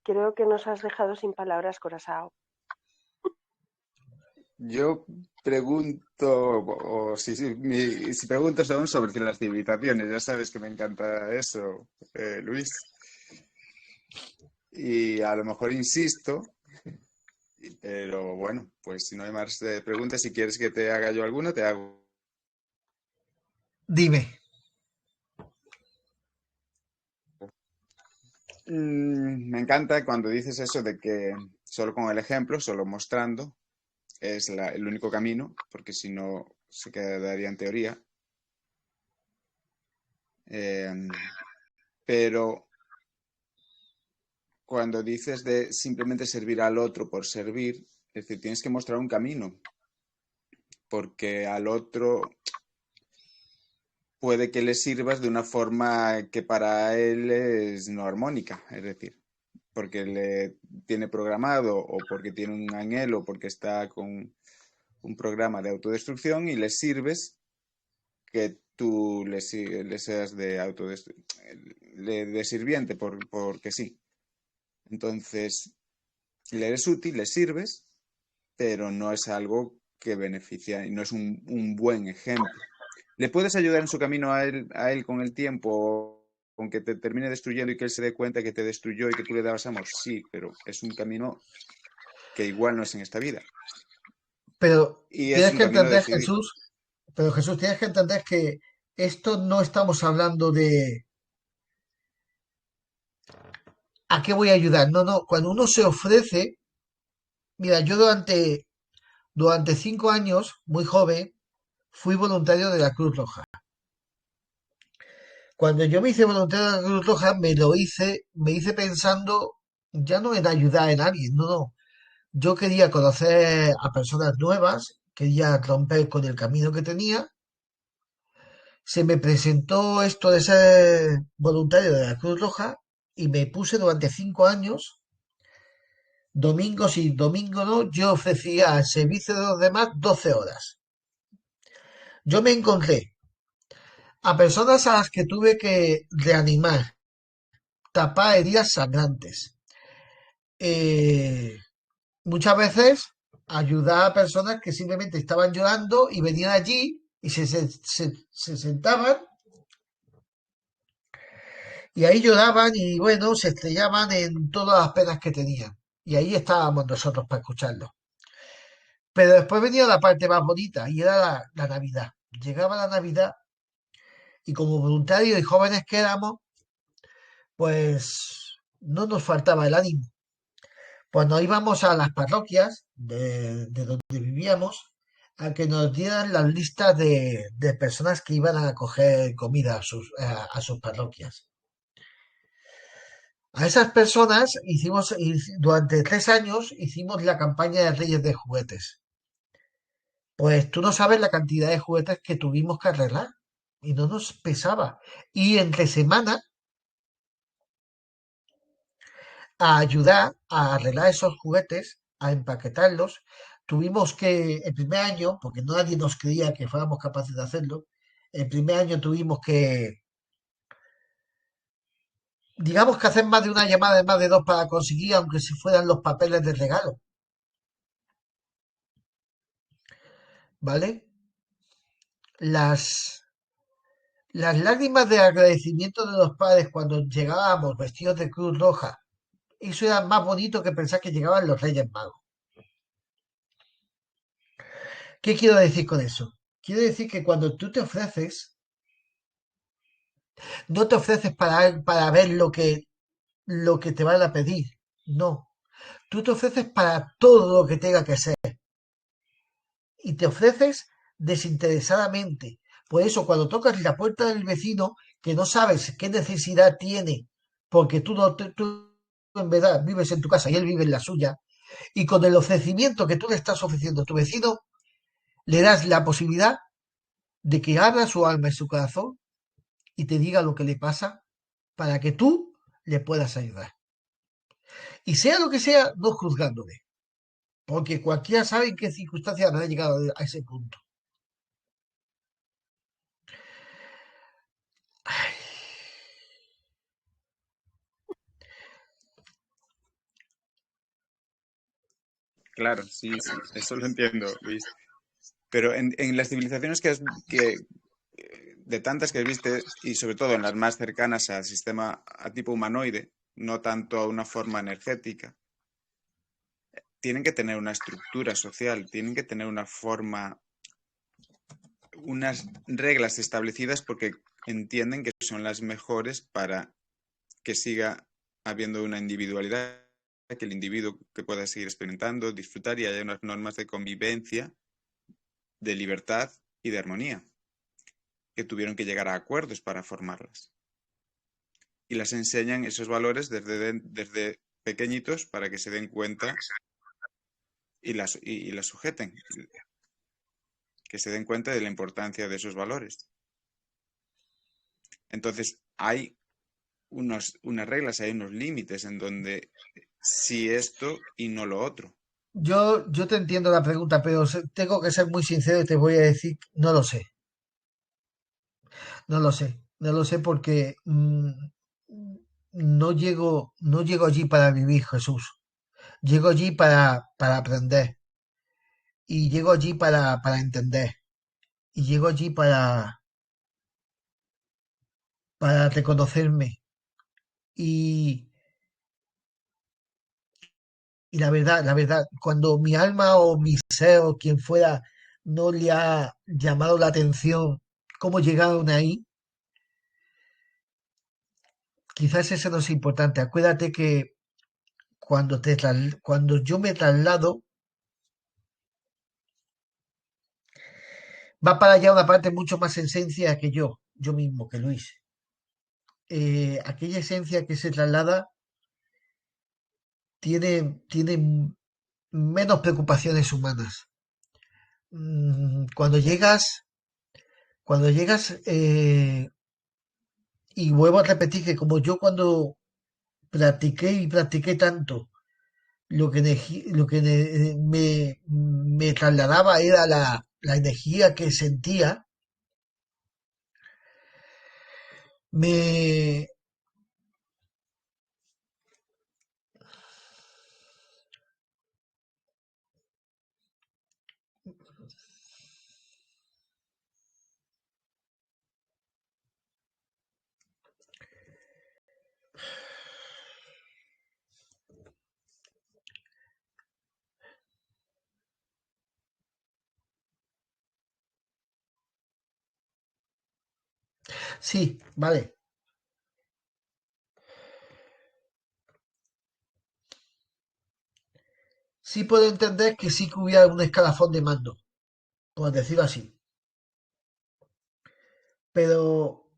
[SPEAKER 2] Creo que nos has dejado sin palabras, Corazao.
[SPEAKER 4] Yo pregunto, o si preguntas aún sobre las civilizaciones, ya sabes que me encanta eso, Luis. Y a lo mejor insisto, pero bueno, pues si no hay más preguntas, si quieres que te haga yo alguna, te hago.
[SPEAKER 1] Dime,
[SPEAKER 4] Me encanta cuando dices eso de que solo con el ejemplo, solo mostrando, es el único camino, porque si no se quedaría en teoría. Pero cuando dices de simplemente servir al otro por servir, es decir, tienes que mostrar un camino, porque al otro puede que le sirvas de una forma que para él es no armónica, es decir, porque le tiene programado o porque tiene un anhelo, o porque está con un programa de autodestrucción y le sirves que tú le seas de sirviente porque sí. Entonces, le eres útil, le sirves, pero no es algo que beneficia y no es un buen ejemplo. ¿Le puedes ayudar en su camino a él con el tiempo, con que te termine destruyendo y que él se dé cuenta que te destruyó y que tú le dabas amor? Sí, pero es un camino que igual no es en esta vida.
[SPEAKER 1] Pero
[SPEAKER 4] Y es
[SPEAKER 1] tienes
[SPEAKER 4] un
[SPEAKER 1] que
[SPEAKER 4] camino a
[SPEAKER 1] entender,
[SPEAKER 4] decidir.
[SPEAKER 1] Jesús, pero Jesús, tienes que entender que esto no estamos hablando de ¿a qué voy a ayudar? No, no, cuando uno se ofrece, mira, yo durante 5 años, muy joven, fui voluntario de la Cruz Roja. Cuando yo me hice voluntario de la Cruz Roja, me hice pensando ya no en ayudar a alguien, no, no. Yo quería conocer a personas nuevas, quería romper con el camino que tenía. Se me presentó esto de ser voluntario de la Cruz Roja y me puse durante 5 años, domingo sí, domingo no, yo ofrecía al servicio de los demás 12 horas. Yo me encontré a personas a las que tuve que reanimar, tapar heridas sangrantes. Eh, Muchas veces ayudar a personas que simplemente estaban llorando y venían allí y se sentaban y ahí lloraban y bueno, se estrellaban en todas las penas que tenían. Y ahí estábamos nosotros para escucharlos. Pero después venía la parte más bonita y era la Navidad. Llegaba la Navidad y como voluntarios y jóvenes que éramos, pues no nos faltaba el ánimo. Pues nos íbamos a las parroquias de donde vivíamos a que nos dieran las listas de personas que iban a coger comida a sus parroquias. A esas personas durante 3 años, hicimos la campaña de Reyes de Juguetes. Pues tú no sabes la cantidad de juguetes que tuvimos que arreglar y no nos pesaba. Y entre semana, a ayudar a arreglar esos juguetes, a empaquetarlos, tuvimos que, el primer año, porque nadie nos creía que fuéramos capaces de hacerlo, el primer año tuvimos que, digamos que hacer más de una llamada de más de dos para conseguir, aunque si fueran los papeles de regalo, ¿vale? Las, las lágrimas de agradecimiento de los padres cuando llegábamos vestidos de Cruz Roja, eso era más bonito que pensar que llegaban los Reyes Magos. ¿Qué quiero decir con eso? Quiero decir que cuando tú te ofreces, no te ofreces para ver lo que te van a pedir. No. Tú te ofreces para todo lo que tenga que ser. Y te ofreces desinteresadamente. Por eso, cuando tocas la puerta del vecino, que no sabes qué necesidad tiene, porque tú en verdad vives en tu casa y él vive en la suya, y con el ofrecimiento que tú le estás ofreciendo a tu vecino, le das la posibilidad de que abra su alma y su corazón y te diga lo que le pasa para que tú le puedas ayudar. Y sea lo que sea, no juzgándole, porque cualquiera sabe en qué circunstancias ha llegado a ese punto.
[SPEAKER 4] Claro, sí, sí, eso lo entiendo, Luis. Pero en las civilizaciones de tantas que viste, y sobre todo en las más cercanas al sistema a tipo humanoide, no tanto a una forma energética, tienen que tener una estructura social, tienen que tener una forma, unas reglas establecidas porque entienden que son las mejores para que siga habiendo una individualidad, que el individuo que pueda seguir experimentando, disfrutar y haya unas normas de convivencia, de libertad y de armonía, que tuvieron que llegar a acuerdos para formarlas. Y las enseñan esos valores desde pequeñitos para que se den cuenta y las sujeten, que se den cuenta de la importancia de esos valores. Entonces, hay unas reglas, hay unos límites en donde sí esto y no lo otro.
[SPEAKER 1] Yo te entiendo la pregunta, pero tengo que ser muy sincero y te voy a decir, no lo sé, no lo sé, no lo sé porque no llego allí para vivir, Jesús. Llego allí para aprender. y llego allí para entender, y llego allí para reconocerme. Y, y la verdad, cuando mi alma o mi ser o quien fuera no le ha llamado la atención cómo llegaron ahí, quizás eso no es importante. Acuérdate que cuando yo me traslado, va para allá una parte mucho más esencia que yo mismo, que Luis. Aquella esencia que se traslada tiene menos preocupaciones humanas. Mm, cuando llegas, y vuelvo a repetir que como yo cuando practiqué y practiqué tanto, lo que me trasladaba era la energía que sentía, me, sí, vale, sí puedo entender que sí que hubiera un escalafón de mando, por decirlo así, pero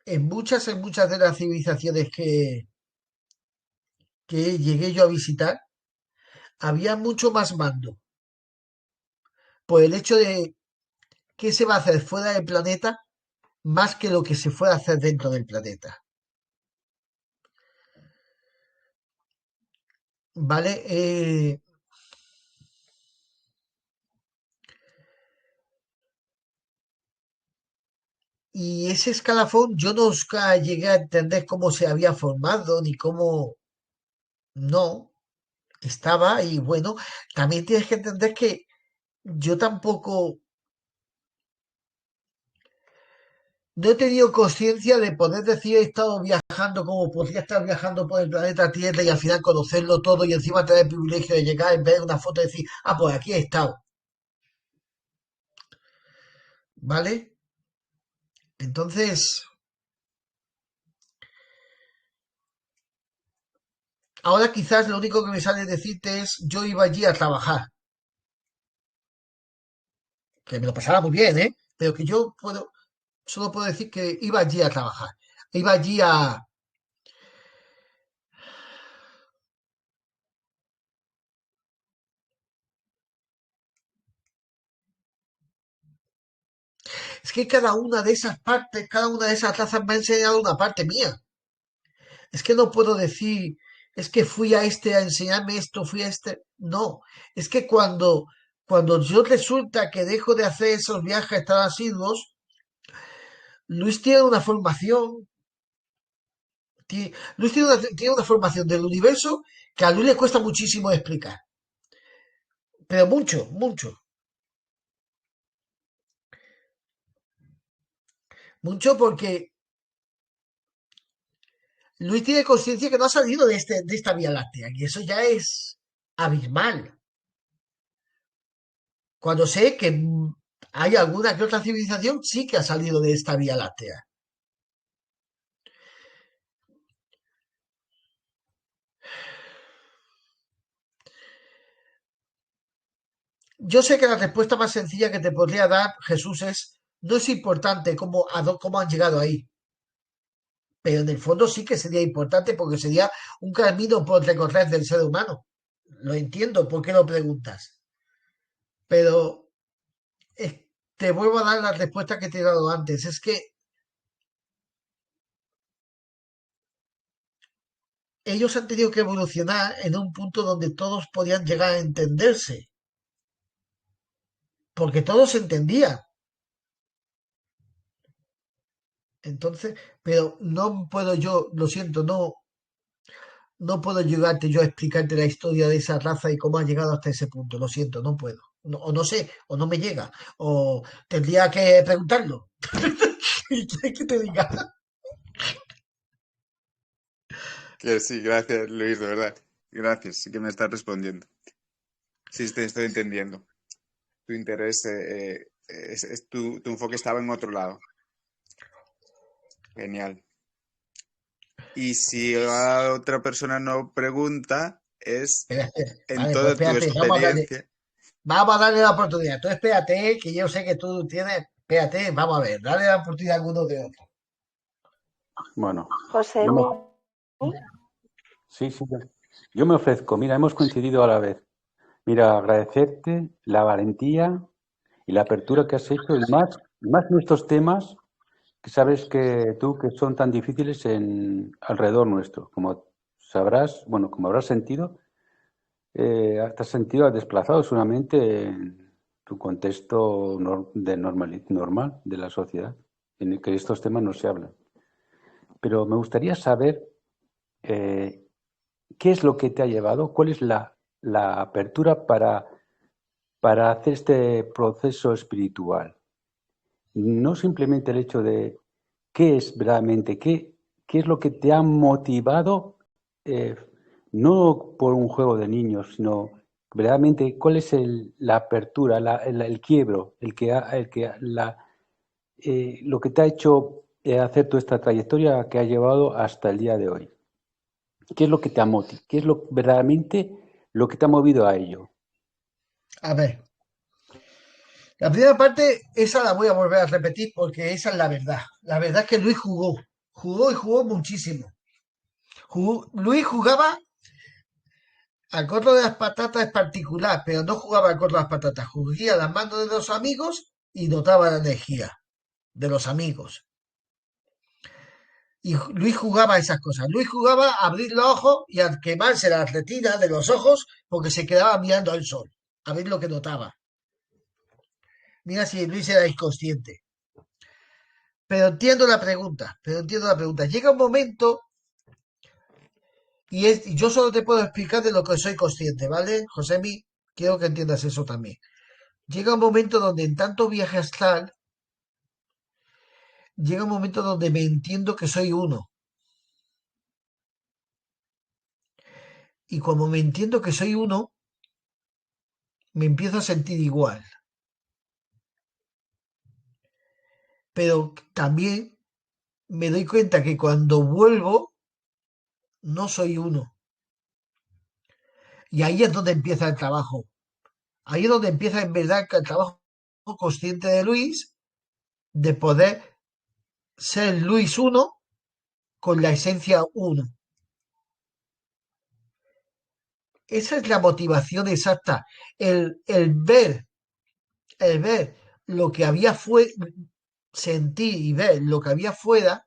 [SPEAKER 1] en muchas de las civilizaciones que llegué yo a visitar, había mucho más mando, por el hecho de qué se va a hacer fuera del planeta más que lo que se fuera a hacer dentro del planeta. ¿Vale? Y ese escalafón yo nunca llegué a entender cómo se había formado ni cómo no estaba. Y bueno, también tienes que entender que yo tampoco no he tenido conciencia de poder decir he estado viajando como podría estar viajando por el planeta Tierra y al final conocerlo todo y encima tener el privilegio de llegar y ver una foto y decir, ah, pues aquí he estado. ¿Vale? Entonces, ahora quizás lo único que me sale decirte es yo iba allí a trabajar, que me lo pasaba muy bien, ¿eh? Pero que solo puedo decir que iba allí a trabajar. Iba allí a... Es que cada una de esas partes, cada una de esas razas me ha enseñado una parte mía. Es que no puedo decir, es que fui a este a enseñarme esto, fui a este. No, es que cuando yo resulta que dejo de hacer esos viajes tan asiduos, Luis tiene una formación, Luis tiene una formación del universo que a Luis le cuesta muchísimo explicar. Pero mucho, mucho. Mucho porque Luis tiene conciencia que no ha salido de esta Vía Láctea. Y eso ya es abismal. Cuando sé que hay alguna que otra civilización sí que ha salido de esta Vía Láctea. Yo sé que la respuesta más sencilla que te podría dar Jesús es, no es importante cómo han llegado ahí, pero en el fondo sí que sería importante porque sería un camino por recorrer del ser humano. Lo entiendo, ¿por qué lo preguntas? Pero te vuelvo a dar la respuesta que te he dado antes. Es que ellos han tenido que evolucionar en un punto donde todos podían llegar a entenderse, porque todos se entendían. Entonces, pero no puedo yo, lo siento, no puedo llegarte yo a explicarte la historia de esa raza y cómo ha llegado hasta ese punto. Lo siento, no puedo. o no sé, o no me llega, o tendría que preguntarlo. ¿Y qué que te diga?
[SPEAKER 4] Que sí, gracias, Luis, de verdad. Gracias, sí que me estás respondiendo. Sí, te estoy entendiendo. Tu interés, tu enfoque estaba en otro lado. Genial. Y si a otra persona no pregunta, es
[SPEAKER 1] Espera, espera.
[SPEAKER 4] en
[SPEAKER 1] Vale, pues
[SPEAKER 4] toda tu
[SPEAKER 1] espérate,
[SPEAKER 4] experiencia.
[SPEAKER 1] vamos a darle la oportunidad. Tú espérate, que yo sé que tú tienes, espérate, vamos a ver, dale la oportunidad a alguno de otros.
[SPEAKER 5] Bueno,
[SPEAKER 2] José,
[SPEAKER 5] yo me, sí, sí, yo me ofrezco. Mira, hemos coincidido a la vez. Mira, agradecerte la valentía y la apertura que has hecho y más nuestros temas que sabes que tú que son tan difíciles en alrededor nuestro. Como sabrás, bueno, como habrás sentido, te has sentido desplazado solamente en tu contexto normal de la sociedad, en el que estos temas no se hablan. Pero me gustaría saber eh, qué es lo que te ha llevado, cuál es la apertura para hacer este proceso espiritual. No simplemente el hecho de qué es verdaderamente, qué es lo que te ha motivado, eh, no por un juego de niños, sino verdaderamente cuál es la apertura, el quiebro, lo que te ha hecho hacer toda esta trayectoria que ha llevado hasta el día de hoy. ¿Qué es lo que te ha motivado? ¿Qué es verdaderamente lo que te ha movido a ello?
[SPEAKER 1] A ver, la primera parte, esa la voy a volver a repetir porque esa es la verdad. La verdad es que Luis jugó y jugó muchísimo. Luis jugaba al corro de las patatas es particular, pero no jugaba al corro de las patatas. Jugaba las manos de los amigos y notaba la energía de los amigos. Y Luis jugaba esas cosas. Luis jugaba a abrir los ojos y a quemarse las retinas de los ojos porque se quedaba mirando al sol, a ver lo que notaba. Mira si Luis era inconsciente. Pero entiendo la pregunta. Llega un momento y yo solo te puedo explicar de lo que soy consciente, ¿vale? Josemi, quiero que entiendas eso también. Llega un momento donde en tanto viaje astral, llega un momento donde me entiendo que soy uno. Y como me entiendo que soy uno, me empiezo a sentir igual. Pero también me doy cuenta que cuando vuelvo, no soy uno. Y ahí es donde empieza el trabajo. Ahí es donde empieza en verdad el trabajo consciente de Luis, de poder ser Luis uno con la esencia uno. Esa es la motivación exacta. El ver, el ver lo que había fuera, sentir y ver lo que había fuera,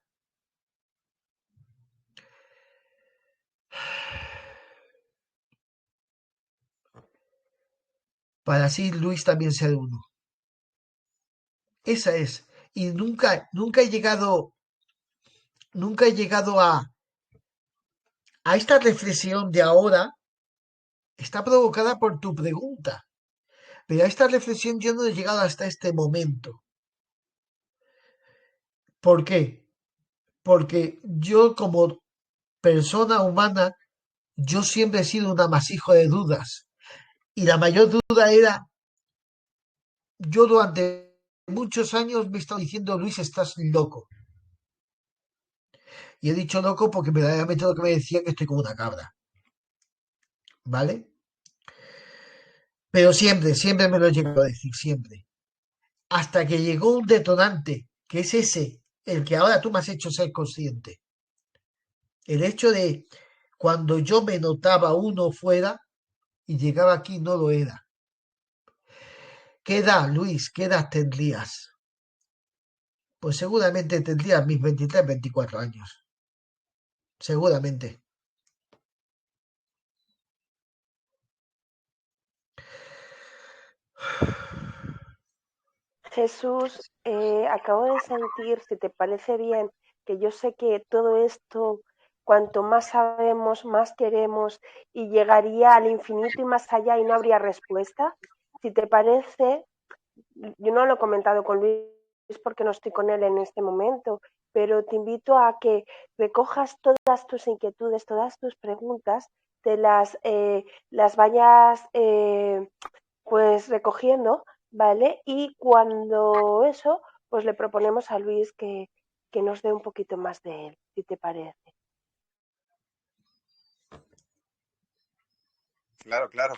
[SPEAKER 1] para así Luis también ser uno. Esa es. Y nunca he llegado a esta reflexión de ahora, está provocada por tu pregunta. Pero a esta reflexión yo no he llegado hasta este momento. ¿Por qué? Porque yo como persona humana, yo siempre he sido un amasijo de dudas. Y la mayor duda era, yo durante muchos años me he estado diciendo, Luis, estás loco. Y he dicho loco porque verdaderamente lo que me decía que estoy como una cabra. ¿Vale? Pero siempre me lo he llegado a decir, siempre. Hasta que llegó un detonante, que es ese, el que ahora tú me has hecho ser consciente. El hecho de cuando yo me notaba uno fuera y llegaba aquí no lo era. ¿Qué edad, Luis? ¿Qué edad tendrías? Pues seguramente tendrías mis 23, 24 años. Seguramente.
[SPEAKER 2] Jesús, acabo de sentir, si te parece bien, que yo sé que todo esto, cuanto más sabemos, más queremos y llegaría al infinito y más allá y no habría respuesta. si te parece, yo no lo he comentado con Luis porque no estoy con él en este momento, pero te invito a que recojas todas tus inquietudes, todas tus preguntas, te las vayas pues recogiendo, ¿vale? Y cuando eso, pues le proponemos a Luis que nos dé un poquito más de él, si te parece.
[SPEAKER 4] Claro, claro.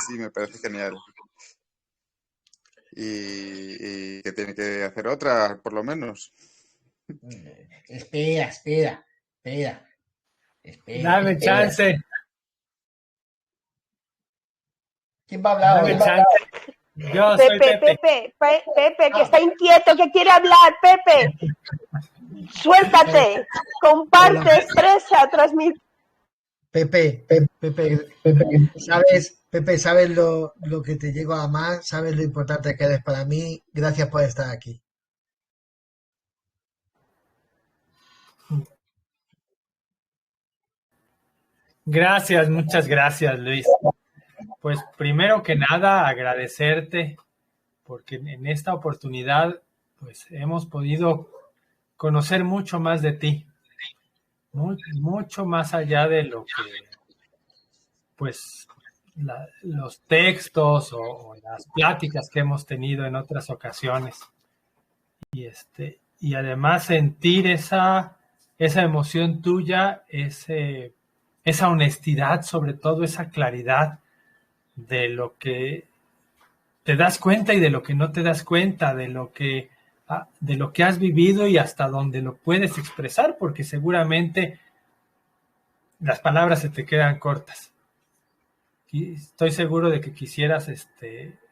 [SPEAKER 4] Sí, me parece genial. Y que tiene que hacer otra, por lo menos.
[SPEAKER 1] Espera.
[SPEAKER 6] Dame chance.
[SPEAKER 1] ¿Quién va a hablar
[SPEAKER 6] Dame
[SPEAKER 1] ahora?
[SPEAKER 6] chance. Yo soy Pepe.
[SPEAKER 2] Pepe, que está inquieto, que quiere hablar, Pepe. Suéltate, comparte, expresa, transmite.
[SPEAKER 1] Pepe, ¿sabes lo que te llego a amar? ¿Sabes lo importante que eres para mí? Gracias por estar aquí.
[SPEAKER 6] Gracias, muchas gracias, Luis. Pues primero que nada, agradecerte porque en esta oportunidad pues hemos podido conocer mucho más de ti, mucho más allá de lo que pues los textos o las pláticas que hemos tenido en otras ocasiones. Y además sentir esa emoción tuya, esa honestidad, sobre todo esa claridad de lo que te das cuenta y de lo que no te das cuenta, de lo que has vivido y hasta donde lo puedes expresar, porque seguramente las palabras se te quedan cortas. Y estoy seguro de que quisieras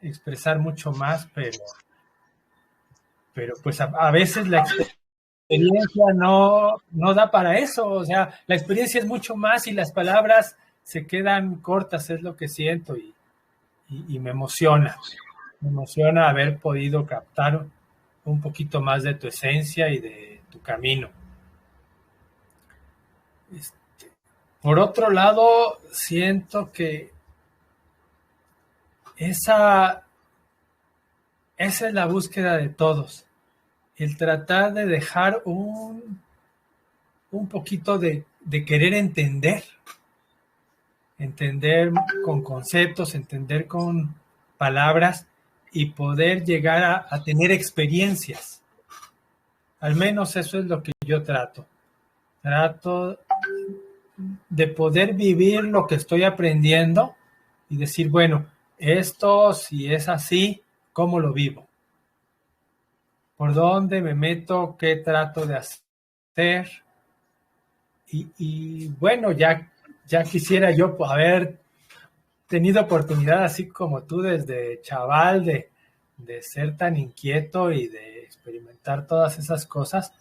[SPEAKER 6] expresar mucho más, pero pues a veces la experiencia no da para eso. O sea, la experiencia es mucho más y las palabras se quedan cortas, es lo que siento y me emociona. Me emociona haber podido captar un poquito más de tu esencia y de tu camino. Por otro lado, siento que esa es la búsqueda de todos. El tratar de dejar un poquito de querer entender con conceptos, entender con palabras y poder llegar a tener experiencias. Al menos eso es lo que yo trato. Trato de poder vivir lo que estoy aprendiendo y decir, bueno, esto si es así, ¿cómo lo vivo? ¿Por dónde me meto? ¿Qué trato de hacer? Y bueno, ya quisiera yo haber tenido oportunidad, así como tú, desde chaval, de ser tan inquieto y de experimentar todas esas cosas.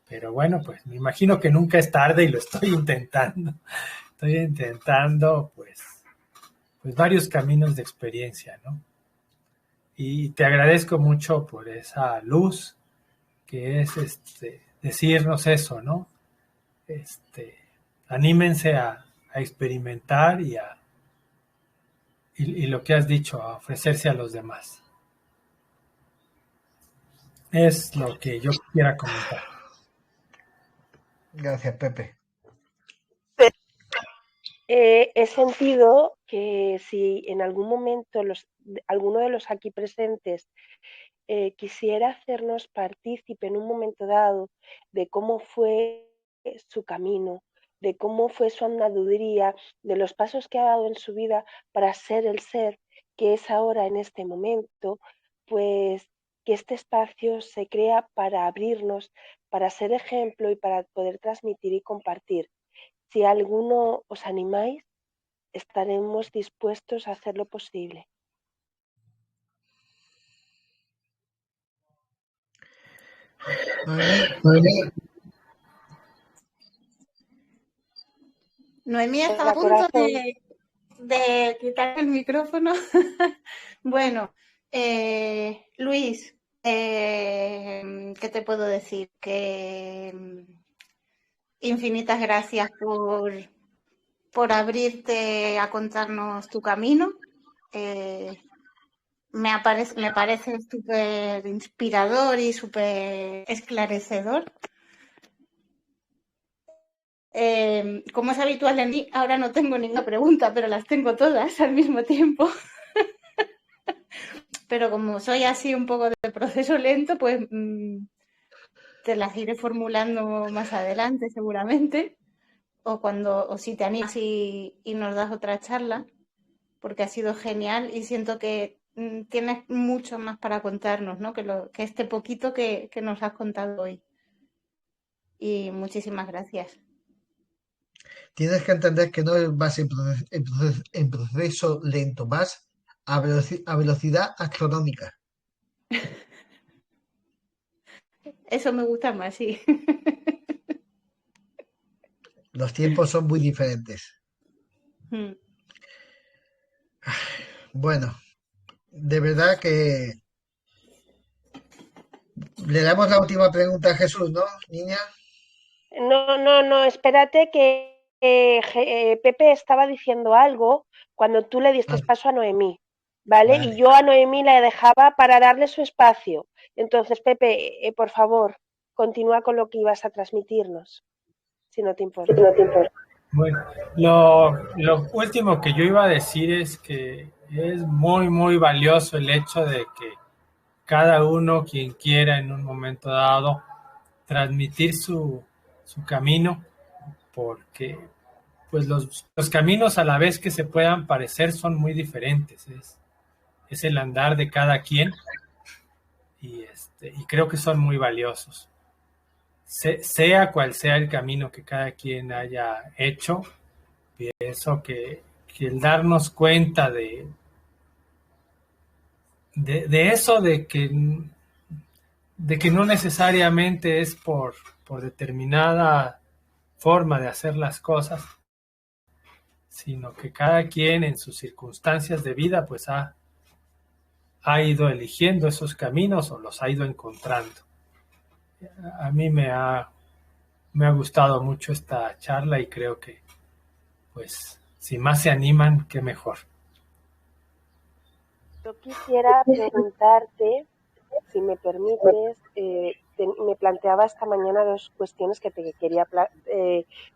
[SPEAKER 6] Pero bueno, pues me imagino que nunca es tarde y lo estoy intentando. Estoy intentando, pues varios caminos de experiencia, ¿no? Y te agradezco mucho por esa luz que es decirnos eso, ¿no? Anímense a experimentar y lo que has dicho, a ofrecerse a los demás. Es lo que yo quisiera comentar.
[SPEAKER 1] Gracias, Pepe.
[SPEAKER 2] He sentido que si en algún momento alguno de los aquí presentes quisiera hacernos partícipe en un momento dado de cómo fue su camino, de cómo fue su andaduría, de los pasos que ha dado en su vida para ser el ser que es ahora en este momento, pues que este espacio se crea para abrirnos, para ser ejemplo y para poder transmitir y compartir. Si alguno os animáis, estaremos dispuestos a hacer lo posible.
[SPEAKER 7] Noemí estaba a punto de quitar el micrófono. Bueno, Luis, ¿qué te puedo decir? Que infinitas gracias por abrirte a contarnos tu camino. me parece súper inspirador y súper esclarecedor. Como es habitual en mí, ahora no tengo ninguna pregunta, pero las tengo todas al mismo tiempo. Pero como soy así un poco de proceso lento, pues te las iré formulando más adelante seguramente, o si te animas y nos das otra charla, porque ha sido genial y siento que tienes mucho más para contarnos, ¿no? Que este poquito que nos has contado hoy. Y muchísimas gracias.
[SPEAKER 1] Tienes que entender que no vas en proceso lento, vas a velocidad astronómica.
[SPEAKER 7] Eso me gusta más, sí.
[SPEAKER 1] Los tiempos son muy diferentes. Bueno, de verdad que le damos la última pregunta a Jesús, ¿no, niña?
[SPEAKER 2] No, espérate que Pepe estaba diciendo algo cuando tú le diste
[SPEAKER 1] Ah,
[SPEAKER 2] paso a Noemí, ¿vale? Y
[SPEAKER 1] vale.
[SPEAKER 2] yo a Noemí la dejaba para darle su espacio. Entonces, Pepe, por favor, continúa con lo que ibas a transmitirnos, si no te importa.
[SPEAKER 6] Bueno, lo último que yo iba a decir es que es muy, muy valioso el hecho de que cada uno, quien quiera en un momento dado, transmitir su camino, porque pues los caminos a la vez que se puedan parecer son muy diferentes. Es el andar de cada quien y creo que son muy valiosos. Sea cual sea el camino que cada quien haya hecho, pienso que el darnos cuenta de eso, de que no necesariamente es por determinada forma de hacer las cosas, sino que cada quien en sus circunstancias de vida pues ha ido eligiendo esos caminos o los ha ido encontrando. A mí me ha gustado mucho esta charla y creo que pues si más se animan, qué mejor.
[SPEAKER 2] Yo quisiera preguntarte, si me permites, me planteaba esta mañana dos cuestiones que te quería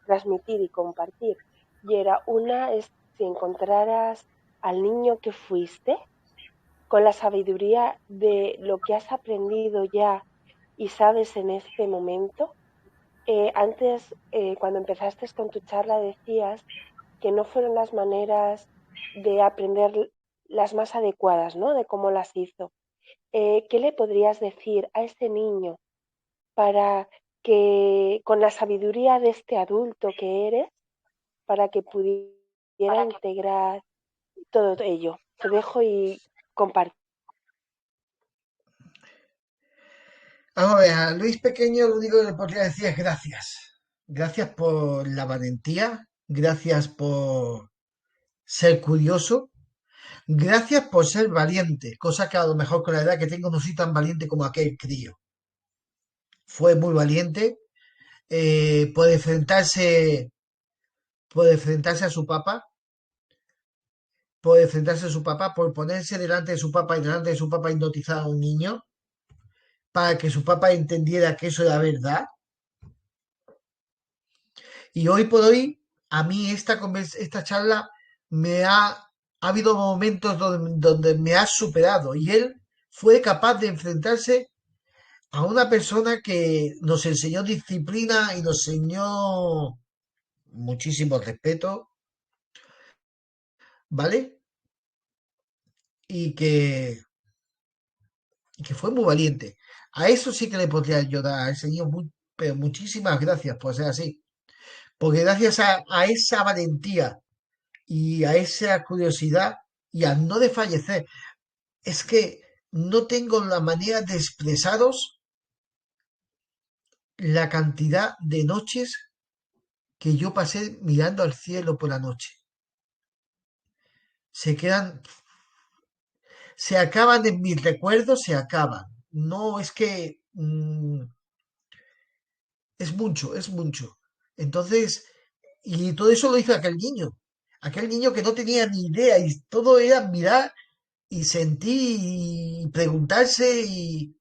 [SPEAKER 2] transmitir y compartir. Y era una es si encontraras al niño que fuiste con la sabiduría de lo que has aprendido ya y sabes en este momento. Antes, cuando empezaste con tu charla, decías que no fueron las maneras de aprender las más adecuadas, ¿no? De cómo las hizo. ¿Qué le podrías decir a ese niño para que, con la sabiduría de este adulto que eres, para que pudiera integrar todo ello? Te dejo y compartir.
[SPEAKER 1] Vamos a ver, a Luis Pequeño lo único que le podría decir es gracias. Gracias por la valentía, gracias por ser curioso, gracias por ser valiente, cosa que a lo mejor con la edad que tengo no soy tan valiente como aquel crío. Fue muy valiente, por enfrentarse a su papá, por ponerse delante de su papá y delante de su papá hipnotizar a un niño, para que su papá entendiera que eso era verdad. Y hoy por hoy, a mí esta charla ha habido momentos donde me ha superado y él fue capaz de enfrentarse a una persona que nos enseñó disciplina y nos enseñó muchísimo respeto, ¿vale? Y que fue muy valiente. A eso sí que le podría ayudar a ese niño, pero muchísimas gracias por ser así. Porque gracias a esa valentía y a esa curiosidad y a no desfallecer, es que no tengo la manera de expresaros la cantidad de noches que yo pasé mirando al cielo por la noche. Se quedan, se acaban en mis recuerdos, se acaban. No es que es mucho, es mucho. Entonces, y todo eso lo hizo aquel niño que no tenía ni idea y todo era mirar y sentir y preguntarse y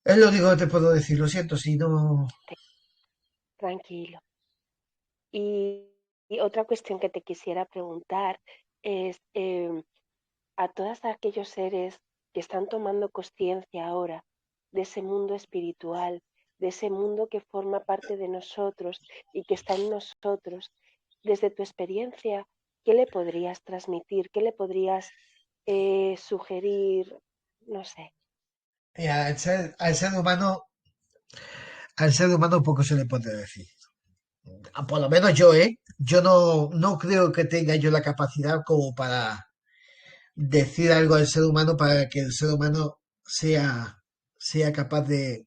[SPEAKER 1] es lo único que te puedo decir. Lo siento si no.
[SPEAKER 2] Tranquilo. Y otra cuestión que te quisiera preguntar es a todos aquellos seres que están tomando conciencia ahora de ese mundo espiritual, de ese mundo que forma parte de nosotros y que está en nosotros, desde tu experiencia, ¿qué le podrías transmitir? ¿Qué le podrías sugerir? No sé.
[SPEAKER 1] Al ser humano poco se le puede decir. Por lo menos yo, ¿eh? Yo no creo que tenga yo la capacidad como para decir algo al ser humano para que el ser humano sea capaz de,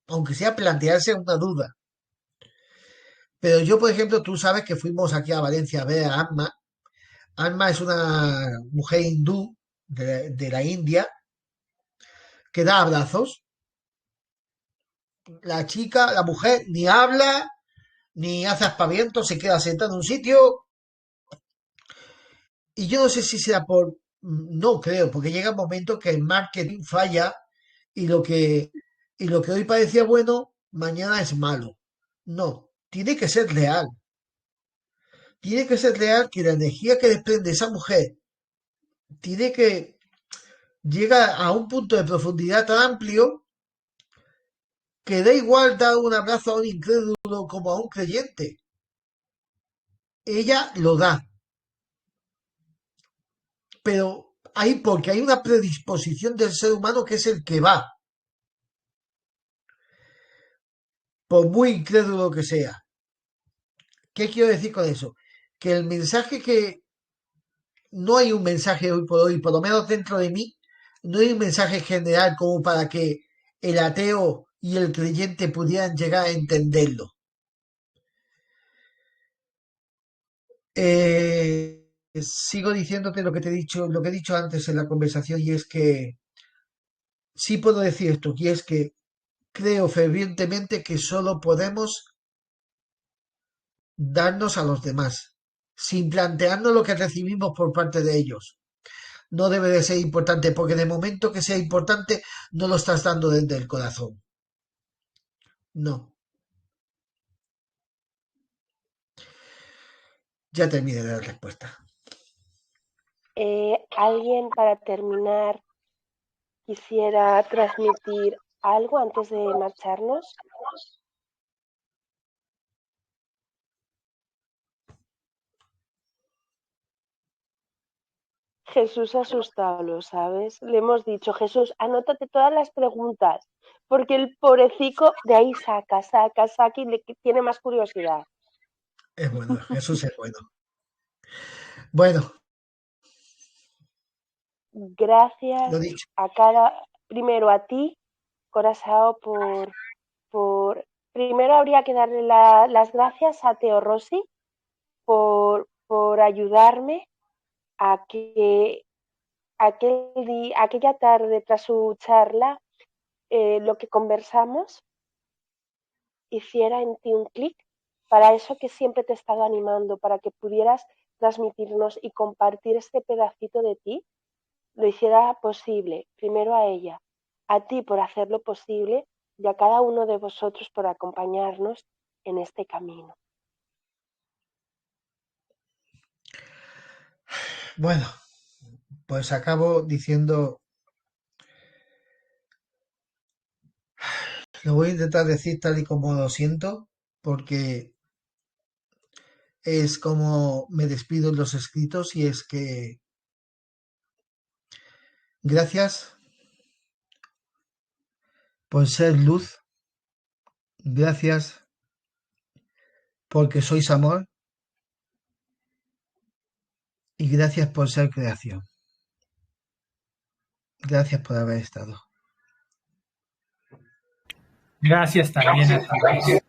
[SPEAKER 1] aunque sea plantearse una duda. Pero yo, por ejemplo, tú sabes que fuimos aquí a Valencia a ver a Amma. Amma es una mujer hindú de la India que da abrazos. La chica, la mujer, ni habla, ni hace aspavientos, se queda sentada en un sitio. Y yo no sé si será por, no creo, porque llega un momento que el marketing falla y lo que hoy parecía bueno, mañana es malo. No, tiene que ser real. Tiene que ser real que la energía que desprende esa mujer tiene que llegar a un punto de profundidad tan amplio que da igual dar un abrazo a un incrédulo como a un creyente. Ella lo da, pero porque hay una predisposición del ser humano que es el que va, por muy incrédulo que sea. ¿Qué quiero decir con eso? Que el mensaje que no hay un mensaje hoy, por lo menos dentro de mí, no hay un mensaje general como para que el ateo y el creyente pudieran llegar a entenderlo. Sigo diciéndote lo que te he dicho, lo que he dicho antes en la conversación, y es que sí puedo decir esto, y es que creo fervientemente que solo podemos darnos a los demás, sin plantearnos lo que recibimos por parte de ellos. No debe de ser importante, porque de momento que sea importante, no lo estás dando desde el corazón. No. Ya terminé la respuesta.
[SPEAKER 2] ¿Alguien para terminar quisiera transmitir algo antes de marcharnos? Jesús asustado, ¿sabes? Le hemos dicho, Jesús, anótate todas las preguntas, porque el pobrecito de ahí saca y le tiene más curiosidad.
[SPEAKER 1] Es bueno, Jesús es bueno. Bueno.
[SPEAKER 2] Gracias primero a ti, Corazao, primero habría que darle las gracias a Teo Rossi por ayudarme a que aquella tarde tras su charla lo que conversamos hiciera en ti un clic, para eso que siempre te he estado animando, para que pudieras transmitirnos y compartir este pedacito de ti, lo hiciera posible, primero a ella, a ti por hacerlo posible y a cada uno de vosotros por acompañarnos en este camino.
[SPEAKER 1] Bueno, pues acabo diciendo, lo voy a intentar decir tal y como lo siento, porque es como me despido en los escritos, y es que gracias por ser luz, gracias porque sois amor, y gracias por ser creación. Gracias por haber estado.
[SPEAKER 6] Gracias también a ti.